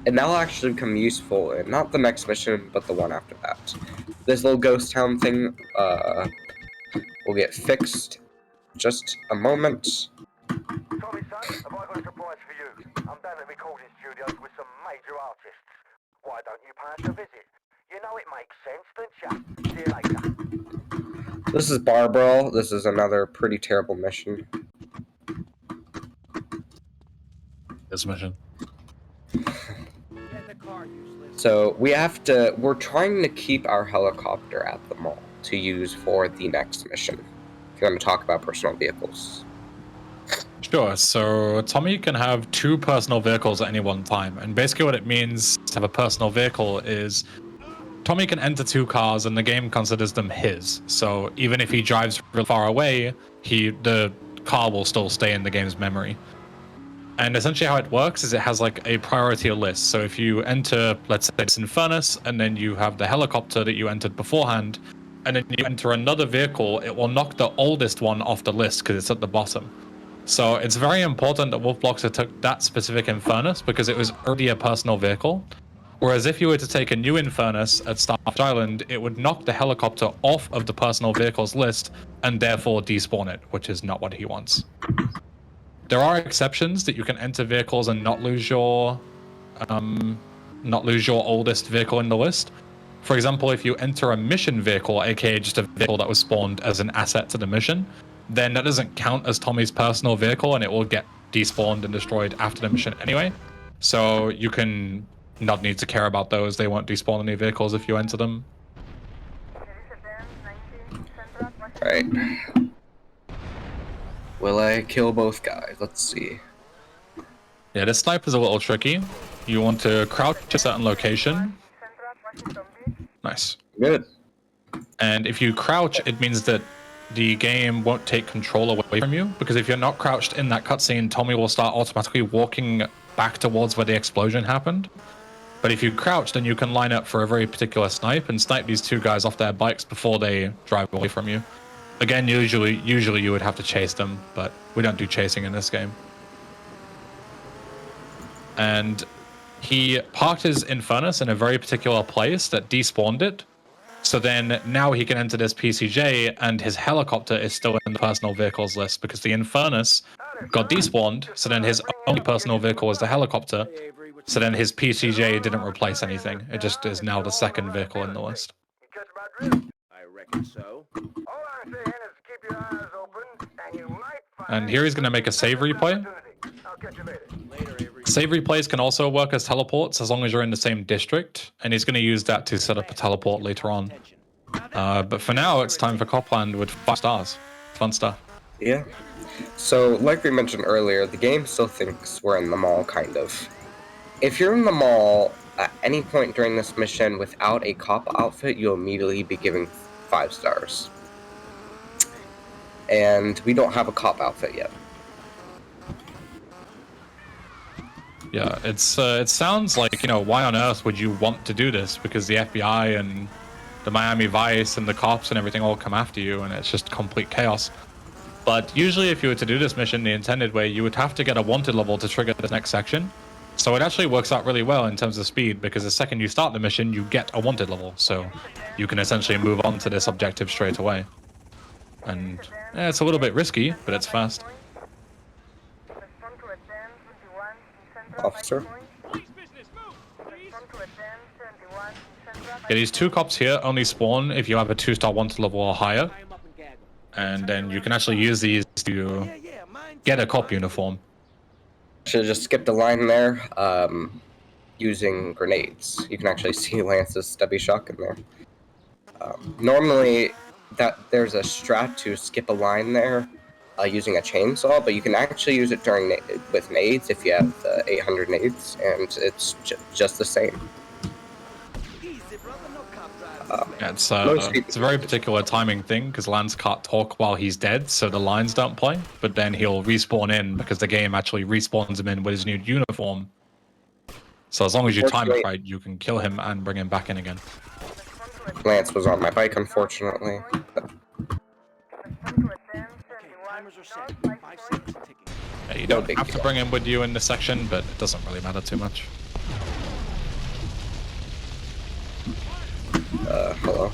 And that'll actually become useful in not the next mission, but the one after that. This little Ghost Town thing will get fixed. Just a moment. Tommy, son, have I got a surprise for you? I'm down at the recording studios with some major artists. Why don't you pay us a visit? You know it makes sense, don't you? See you later. This is Barbara. This is another pretty terrible mission. This mission. So we're trying to keep our helicopter at the mall to use for the next mission. If you want to talk about personal vehicles. Sure, so Tommy can have 2 personal vehicles at any one time, and basically what it means to have a personal vehicle is Tommy can enter 2 cars and the game considers them his. So even if he drives real far away, the car will still stay in the game's memory. And essentially how it works is it has like a priority list. So if you enter, let's say it's Infernus, and then you have the helicopter that you entered beforehand, and then you enter another vehicle, it will knock the oldest one off the list because it's at the bottom. So it's very important that wolfbloxer took that specific Infernus because it was already a personal vehicle. Whereas if you were to take a new Infernus at Starfish Island, it would knock the helicopter off of the personal vehicles list and therefore despawn it, which is not what he wants. There are exceptions that you can enter vehicles and not lose your oldest vehicle in the list. For example, if you enter a mission vehicle, aka just a vehicle that was spawned as an asset to the mission, then that doesn't count as Tommy's personal vehicle and it will get despawned and destroyed after the mission anyway. So you can not need to care about those. They won't despawn any vehicles if you enter them. Alright. Will I kill both guys? Let's see. Yeah, this snipe is a little tricky. You want to crouch a certain location. Nice. Good. And if you crouch, it means that the game won't take control away from you, because if you're not crouched in that cutscene, Tommy will start automatically walking back towards where the explosion happened. But if you crouch, then you can line up for a very particular snipe and snipe these 2 guys off their bikes before they drive away from you. Again, usually you would have to chase them, but we don't do chasing in this game. And he parked his Infernus in a very particular place that despawned it. So then now he can enter this PCJ and his helicopter is still in the personal vehicles list because the Infernus got despawned. So then his only personal vehicle is the helicopter. So then his PCJ didn't replace anything. It just is now the second vehicle in the list. You catch my drift? I reckon so. All I'm saying is keep your eyes open, and you might find... And here he's going to make a save replay. I'll catch you later. Later, Avery. Save replays can also work as teleports as long as you're in the same district, and he's going to use that to set up a teleport later on. But for now, it's time for Copland with 5 stars. Fun stuff. Yeah. So, like we mentioned earlier, the game still thinks we're in the mall, kind of. If you're in the mall at any point during this mission without a cop outfit, you'll immediately be giving 5 stars. And we don't have a cop outfit yet. Yeah, it sounds like, you know, why on earth would you want to do this? Because the FBI and the Miami Vice and the cops and everything all come after you, and it's just complete chaos. But usually if you were to do this mission the intended way, you would have to get a wanted level to trigger the next section. So it actually works out really well in terms of speed, because the second you start the mission, you get a wanted level. So you can essentially move on to this objective straight away. And yeah, it's a little bit risky, but it's fast. Officer? Yeah, these 2 cops here only spawn if you have a 2-star wanted level or higher. And then you can actually use these to get a cop uniform. Should have just skipped a line there, using grenades. You can actually see Lance's stubby shotgun there. Normally, there's a strat to skip a line there using a chainsaw, but you can actually use it with nades if you have the 800 nades, and it's just the same. Yeah, it's a very particular timing thing, because Lance can't talk while he's dead, so the lines don't play, but then he'll respawn in because the game actually respawns him in with his new uniform. So as long as you time it right, you can kill him and bring him back in again. Lance was on my bike, unfortunately. Yeah, you don't have to bring him with you in this section, but it doesn't really matter too much. Hello.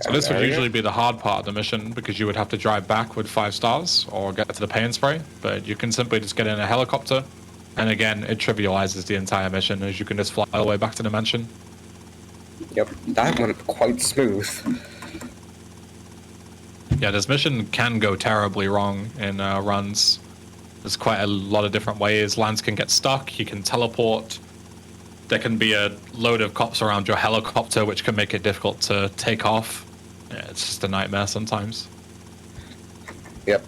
So this would usually be the hard part of the mission, because you would have to drive back with 5 stars or get to the pay and spray, but you can simply just get in a helicopter, and again, it trivializes the entire mission, as you can just fly all the way back to the mansion. Yep, that went quite smooth. Yeah, this mission can go terribly wrong in runs. There's quite a lot of different ways. Lance can get stuck, he can teleport. There can be a load of cops around your helicopter, which can make it difficult to take off. Yeah, it's just a nightmare sometimes. Yep.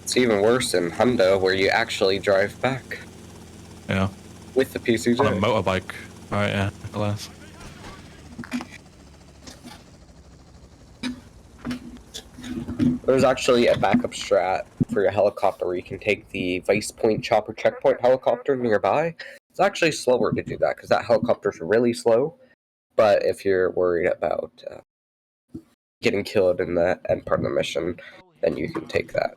It's even worse in Hundo, where you actually drive back. Yeah. With the PCJ. On a motorbike. Alright, yeah, alas. There's actually a backup strat for your helicopter where you can take the Vice Point Chopper Checkpoint helicopter nearby. It's actually slower to do that, because that helicopter's really slow. But if you're worried about getting killed in the end part of the mission, then you can take that.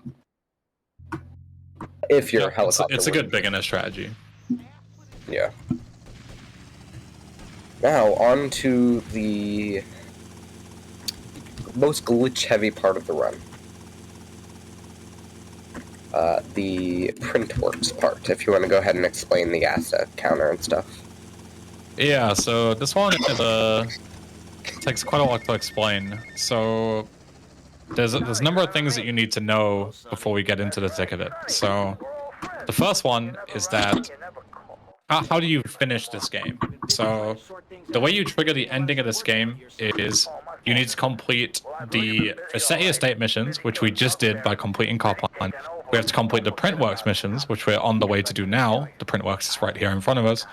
If your helicopter... It's a good beginner strategy. Yeah. Now, on to the most glitch-heavy part of the run. The printworks part, if you want to go ahead and explain the asset counter and stuff. Yeah, so this one is, takes quite a lot to explain. So there's a number of things that you need to know before we get into the thick of it. So the first one is that how do you finish this game? So the way you trigger the ending of this game is you need to complete the City Estate missions, which we just did by completing Copland. We have to complete the Printworks missions, which we're on the way to do now. The Printworks is right here in front of us.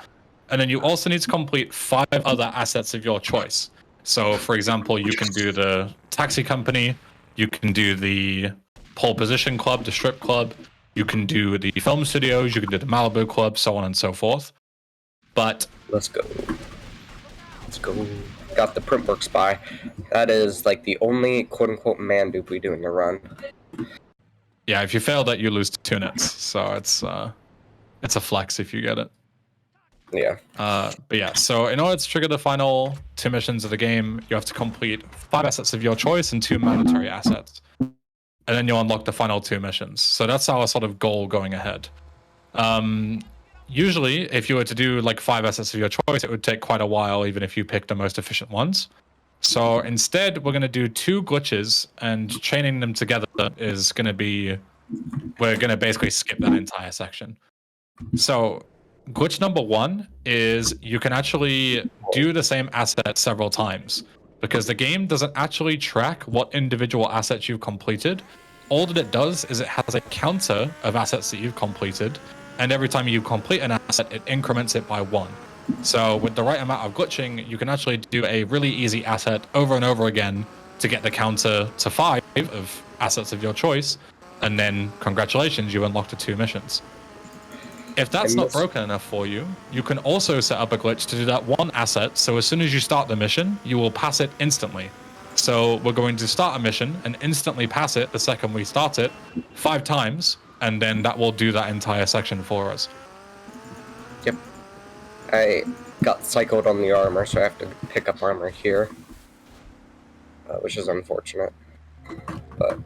And then you also need to complete 5 other assets of your choice. So, for example, you can do the taxi company, you can do the pole position club, the strip club, you can do the film studios, you can do the Malibu club, so on and so forth. But let's go. Got the Printworks buy. That is like the only quote-unquote man dupe we do in the run. Yeah, if you fail that, you lose 2 nits. So it's a flex if you get it. Yeah. But yeah, so in order to trigger the final 2 missions of the game, you have to complete 5 assets of your choice and 2 mandatory assets. And then you'll unlock the final 2 missions. So that's our sort of goal going ahead. Usually, if you were to do like 5 assets of your choice, it would take quite a while, even if you pick the most efficient ones. So instead, we're going to do 2 glitches, and chaining them together is going to be... We're going to basically skip that entire section. So glitch number 1 is you can actually do the same asset several times, because the game doesn't actually track what individual assets you've completed. All that it does is it has a counter of assets that you've completed, and every time you complete an asset, it increments it by 1. So with the right amount of glitching, you can actually do a really easy asset over and over again to get the counter to 5 of assets of your choice, and then congratulations, you unlocked the 2 missions. If that's not broken enough for you, you can also set up a glitch to do that 1 asset, so as soon as you start the mission, you will pass it instantly. So we're going to start a mission and instantly pass it the second we start it 5 times, and then that will do that entire section for us. Yep. I got cycled on the armor, so I have to pick up armor here, which is unfortunate. But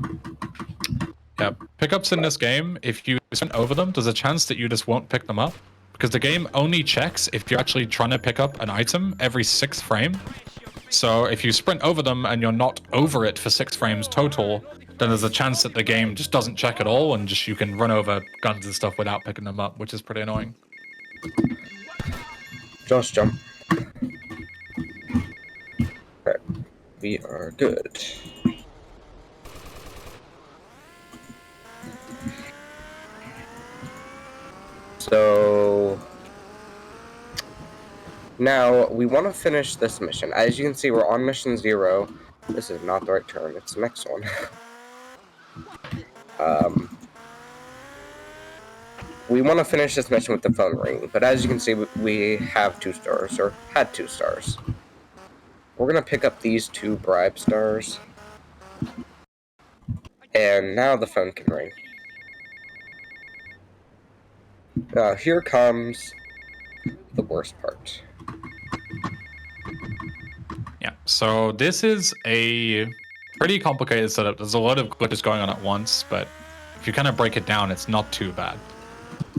yeah, pickups in this game, if you sprint over them, there's a chance that you just won't pick them up, because the game only checks if you're actually trying to pick up an item every 6th frame. So if you sprint over them and you're not over it for 6 frames total, then there's a chance that the game just doesn't check at all, and just you can run over guns and stuff without picking them up, which is pretty annoying. just jump. Okay, we are good. So now we want to finish this mission. As you can see, we're on mission 0. This is not the right turn, it's the next one. We want to finish this mission with the phone ring, but as you can see, we have 2 stars, or had 2 stars. We're going to pick up these 2 bribe stars, and now the phone can ring. Here comes the worst part. Yeah, so this is a pretty complicated setup. There's a lot of glitches going on at once, but if you kind of break it down, it's not too bad.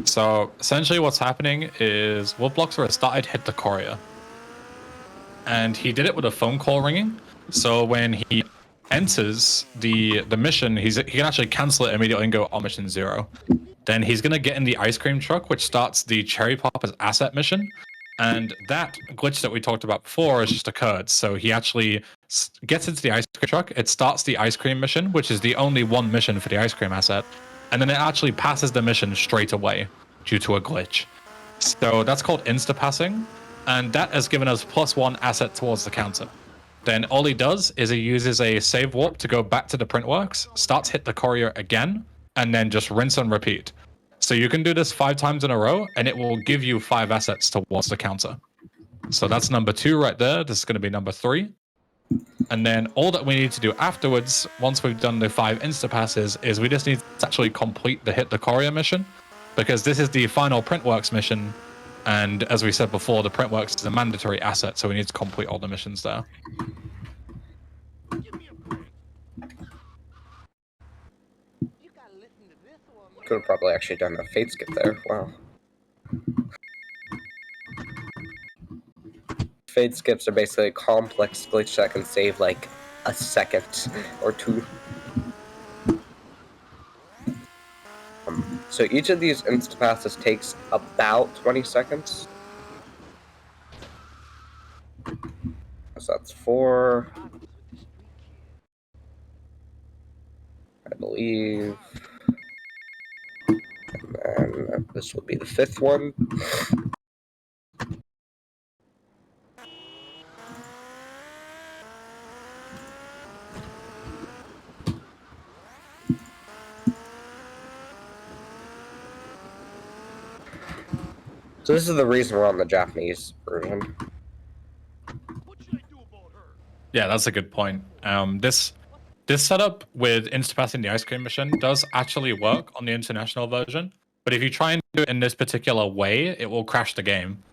So essentially what's happening is wolfbloxer has started hit the courier, and he did it with a phone call ringing. So when he enters the mission, he can actually cancel it immediately and go on mission 0. Then he's going to get in the ice cream truck, which starts the cherry poppers asset mission. And that glitch that we talked about before has just occurred. So he actually gets into the ice cream truck. It starts the ice cream mission, which is the only 1 mission for the ice cream asset. And then it actually passes the mission straight away due to a glitch. So that's called insta-passing. And that has given us +1 asset towards the counter. Then all he does is he uses a save warp to go back to the printworks, starts hit the courier again, and then just rinse and repeat. So you can do this 5 times in a row, and it will give you 5 assets towards the counter. So that's number 2 right there. This is going to be number 3. And then all that we need to do afterwards, once we've done the 5 insta-passes, is we just need to actually complete the hit the courier mission, because this is the final printworks mission. And as we said before, the printworks is a mandatory asset, so we need to complete all the missions there. Could have probably actually done a fate skip there. Wow. Fate skips are basically a complex glitch that can save like a second or 2. So each of these insta-passes takes about 20 seconds. So that's 4. I believe. And then this will be the 5th one. So this is the reason we're on the Japanese version. Yeah, that's a good point. This setup with insta-passing the ice cream mission does actually work on the international version, but if you try and do it in this particular way, it will crash the game.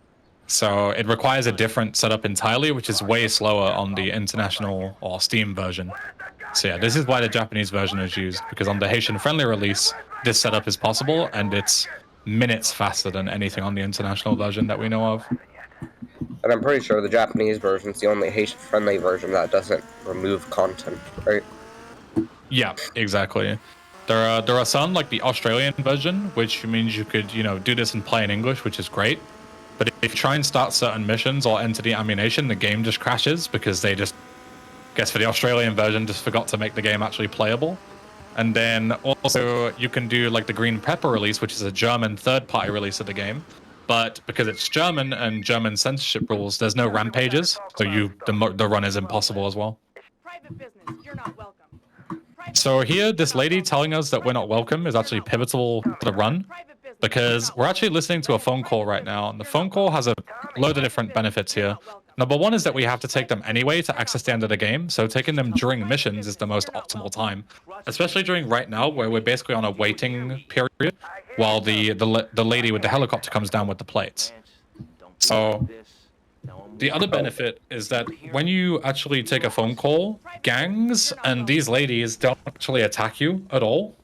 So it requires a different setup entirely, which is way slower on the international or Steam version. So yeah, this is why the Japanese version is used, because on the Haitian-friendly release, this setup is possible, and it's minutes faster than anything on the international version that we know of. And I'm pretty sure the Japanese version is the only Haitian-friendly version that doesn't remove content, right? Yeah, exactly. There are some, like the Australian version, which means you could, do this in plain English, which is great. But if you try and start certain missions or enter the ammunition, the game just crashes because they just, guess for the Australian version, just forgot to make the game actually playable. And then also you can do like the Green Pepper release, which is a German third-party release of the game. But because it's German and German censorship rules, there's no rampages, so the run is impossible as well. Private business, you're not welcome. So here, this lady telling us that we're not welcome is actually pivotal to the run, because we're actually listening to a phone call right now, and the phone call has a load of different benefits here. Number one is that we have to take them anyway to access the end of the game, so taking them during missions is the most optimal time, especially during right now where we're basically on a waiting period while the lady with the helicopter comes down with the plates. So the other benefit is that when you actually take a phone call, gangs and these ladies don't actually attack you at all.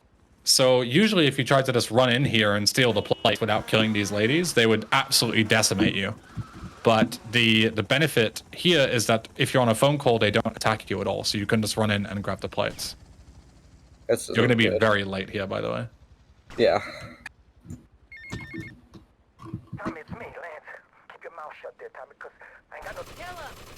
So usually if you try to just run in here and steal the plate without killing these ladies, they would absolutely decimate you. But the benefit here is that if you're on a phone call, they don't attack you at all. So you can just run in and grab the plates. You're going to be very late here, by the way. Yeah. Tommy, it's me, Lance. Keep your mouth shut there, Tommy, because I ain't got no...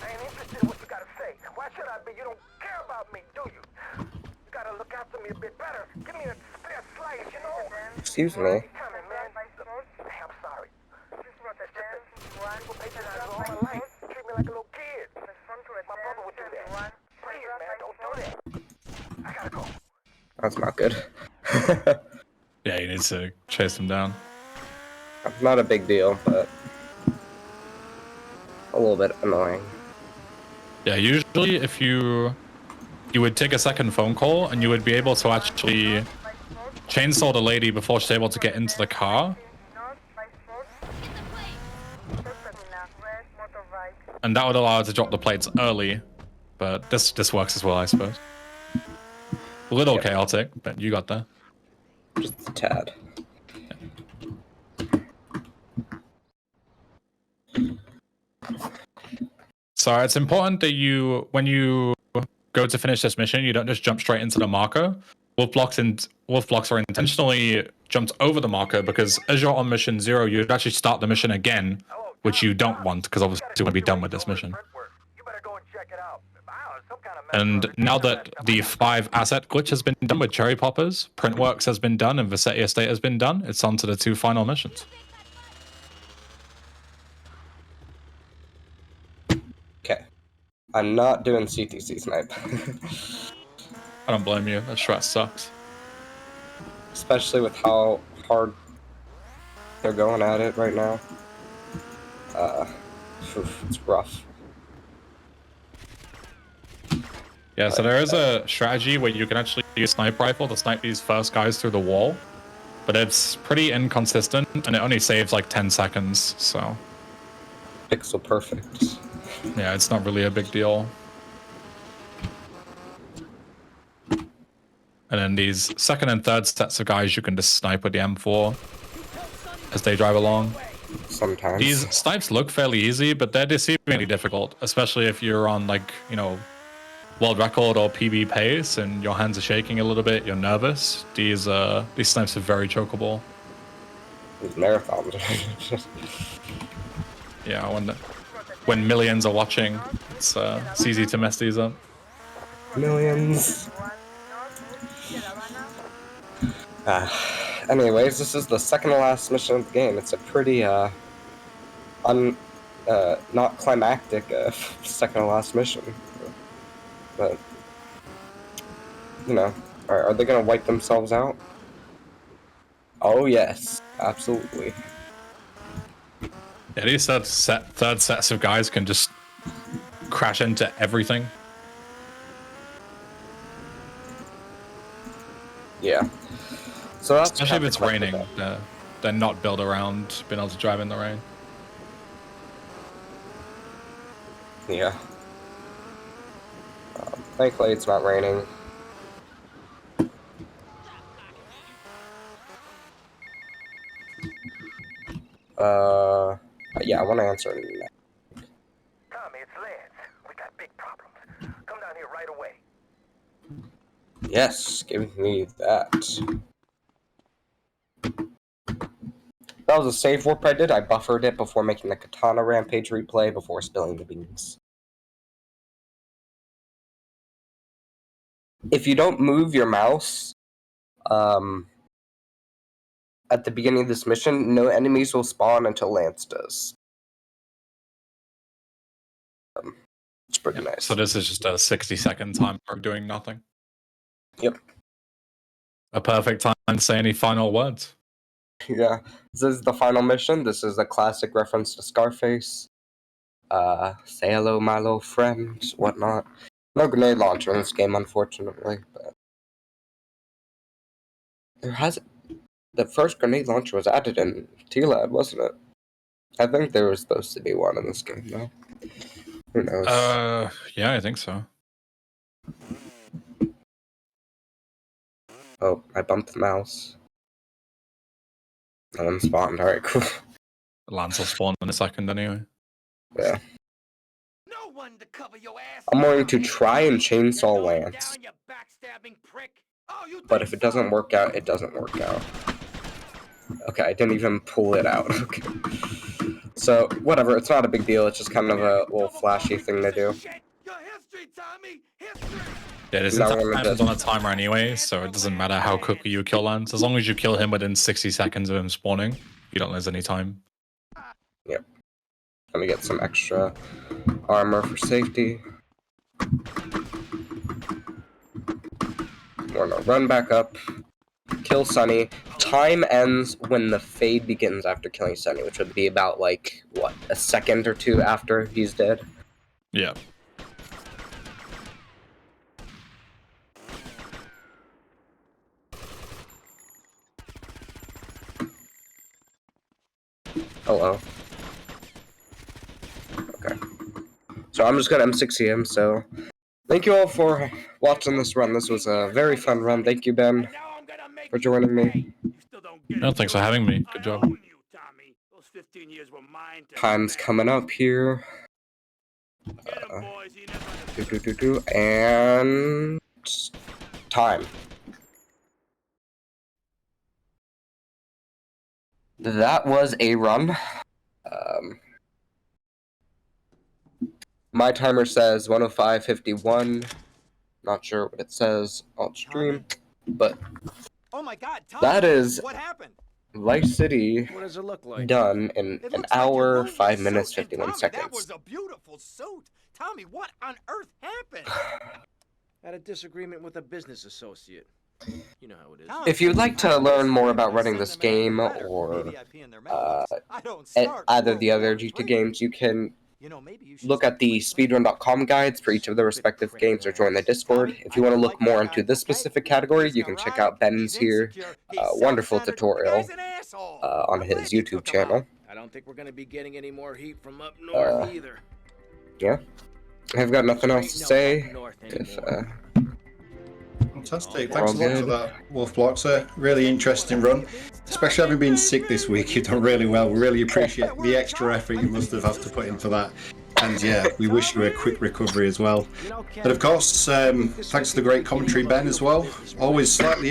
I ain't interested in what you gotta say. Why should I be? You don't care about me, do you? You gotta look after me a bit better. Give me a spare slice, you know? Excuse me. Tommy, man. Hey, I'm sorry. People pay this all my life. Treat me like a little kid. My brother would do that. Please, man, don't do that. I gotta go. That's not good. Yeah, you need to chase them down. Not a big deal, but a little bit annoying. Yeah, usually if you would take a second phone call and you would be able to actually chainsaw the lady before she's able to get into the car. And that would allow her to drop the plates early, but this works as well, I suppose. A little chaotic, but you got there. Just a tad. So it's important that when you go to finish this mission, you don't just jump straight into the marker. Wolfbloxer intentionally jumped over the marker because as you're on mission 0, you'd actually start the mission again, which you don't want because obviously you want to be done with this mission. And now that the 5 asset glitch has been done with Cherry Poppers, Printworks has been done, and Vassetti Estate has been done, it's on to the 2 final missions. Okay. I'm not doing CTC snipe. I don't blame you. That strat sucks. Especially with how hard they're going at it right now. It's rough. Yeah, so there is a strategy where you can actually use sniper rifle to snipe these first guys through the wall, but it's pretty inconsistent and it only saves like 10 seconds, so... Pixel perfect. Yeah, it's not really a big deal. And then these second and third sets of guys you can just snipe with the M4 as they drive along. Sometimes. These snipes look fairly easy, but they're deceivingly difficult, especially if you're on like, world record or PB pace and your hands are shaking a little bit, you're nervous. These snipes are very chokeable. These marathons. Yeah, when millions are watching, it's easy to mess these up. Millions. Anyways, this is the second to last mission of the game. It's a pretty not climactic second to last mission. But are they gonna wipe themselves out? Oh yes, absolutely. Yeah, these third sets of guys can just crash into everything. Yeah. So that's especially if it's raining. They're not built around being able to drive in the rain. Yeah. Thankfully, it's not raining. Yeah, I want to answer it now. Tommy, it's Lance. We got big problems. Come down here right away. Yes, give me that. That was a save warp I did. I buffered it before making the Katana Rampage replay before spilling the beans. If you don't move your mouse, at the beginning of this mission, no enemies will spawn until Lance does. It's pretty nice. So this is just a 60-second time for doing nothing. Yep. A perfect time to say any final words. Yeah. This is the final mission. This is a classic reference to Scarface. Say hello, my little friend, whatnot. No grenade launcher in this game, unfortunately, but the first grenade launcher was added in TLAD, wasn't it? I think there was supposed to be one in this game, though. Who knows? Yeah, I think so. Oh, I bumped the mouse. No one spawned. Alright, cool. Lance will spawn in a second anyway. Yeah. No one to cover your ass. I'm going to try and You're chainsaw going Lance. down, you backstabbing prick. Oh, you But think if it so? doesn't work out, it doesn't work out. Okay, I didn't even pull it out. Okay. So, whatever, it's not a big deal. It's just kind of a little flashy thing to do. Your history, Tommy. History. Yeah, this No, entire we're time is good. on a timer anyway, so it doesn't matter how quickly you kill Lance. As long as you kill him within 60 seconds of him spawning, you don't lose any time. Yep. Gonna get some extra armor for safety. We're gonna run back up, kill Sunny. Time ends when the fade begins after killing Sunny, which would be about, like, what, a second or two after he's dead? Yeah. Hello. Okay. So I'm just gonna M60 him, so thank you all for watching this run. This was a very fun run. Thank you, Ben, for joining me. No, thanks for having me. Good job. Time's coming up here. And time. That was a run. My timer says 105:51. Not sure what it says on stream, but Oh my God, Tommy. that is What happened? Vice City What does it look like? done in It an looks like you hour, ruined 5 your minutes, suit. And 51 Tommy, seconds. That was a beautiful suit. Tommy, what on earth happened? Had a disagreement with a business associate. You know how it is. If you'd like to learn more about running this game or either the other GTA games, you can look at the speedrun.com guides for each of the respective games or join the Discord. If you want to look more into this specific category, you can check out Ben's here wonderful tutorial on his YouTube channel. I don't think we're going to be getting any more heat from up north either. Yeah. I've got nothing else to say. Fantastic. Thanks a lot for that, wolfbloxer. Really interesting run. Especially having been sick this week, you've done really well. We really appreciate the extra effort you must have had to put in for that. And yeah, we wish you a quick recovery as well. But of course, thanks to the great commentary, Ben, as well. Always slightly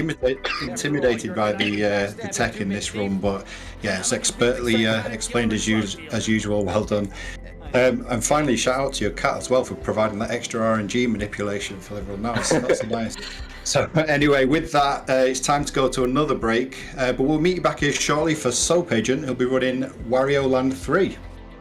intimidated by the tech in this run, but yeah, it's expertly explained as usual. Well done. And finally, shout out to your cat as well for providing that extra RNG manipulation for the run. That's nice. So anyway, with that, it's time to go to another break. But we'll meet you back here shortly for Soap Agent. He'll be running Wario Land 3.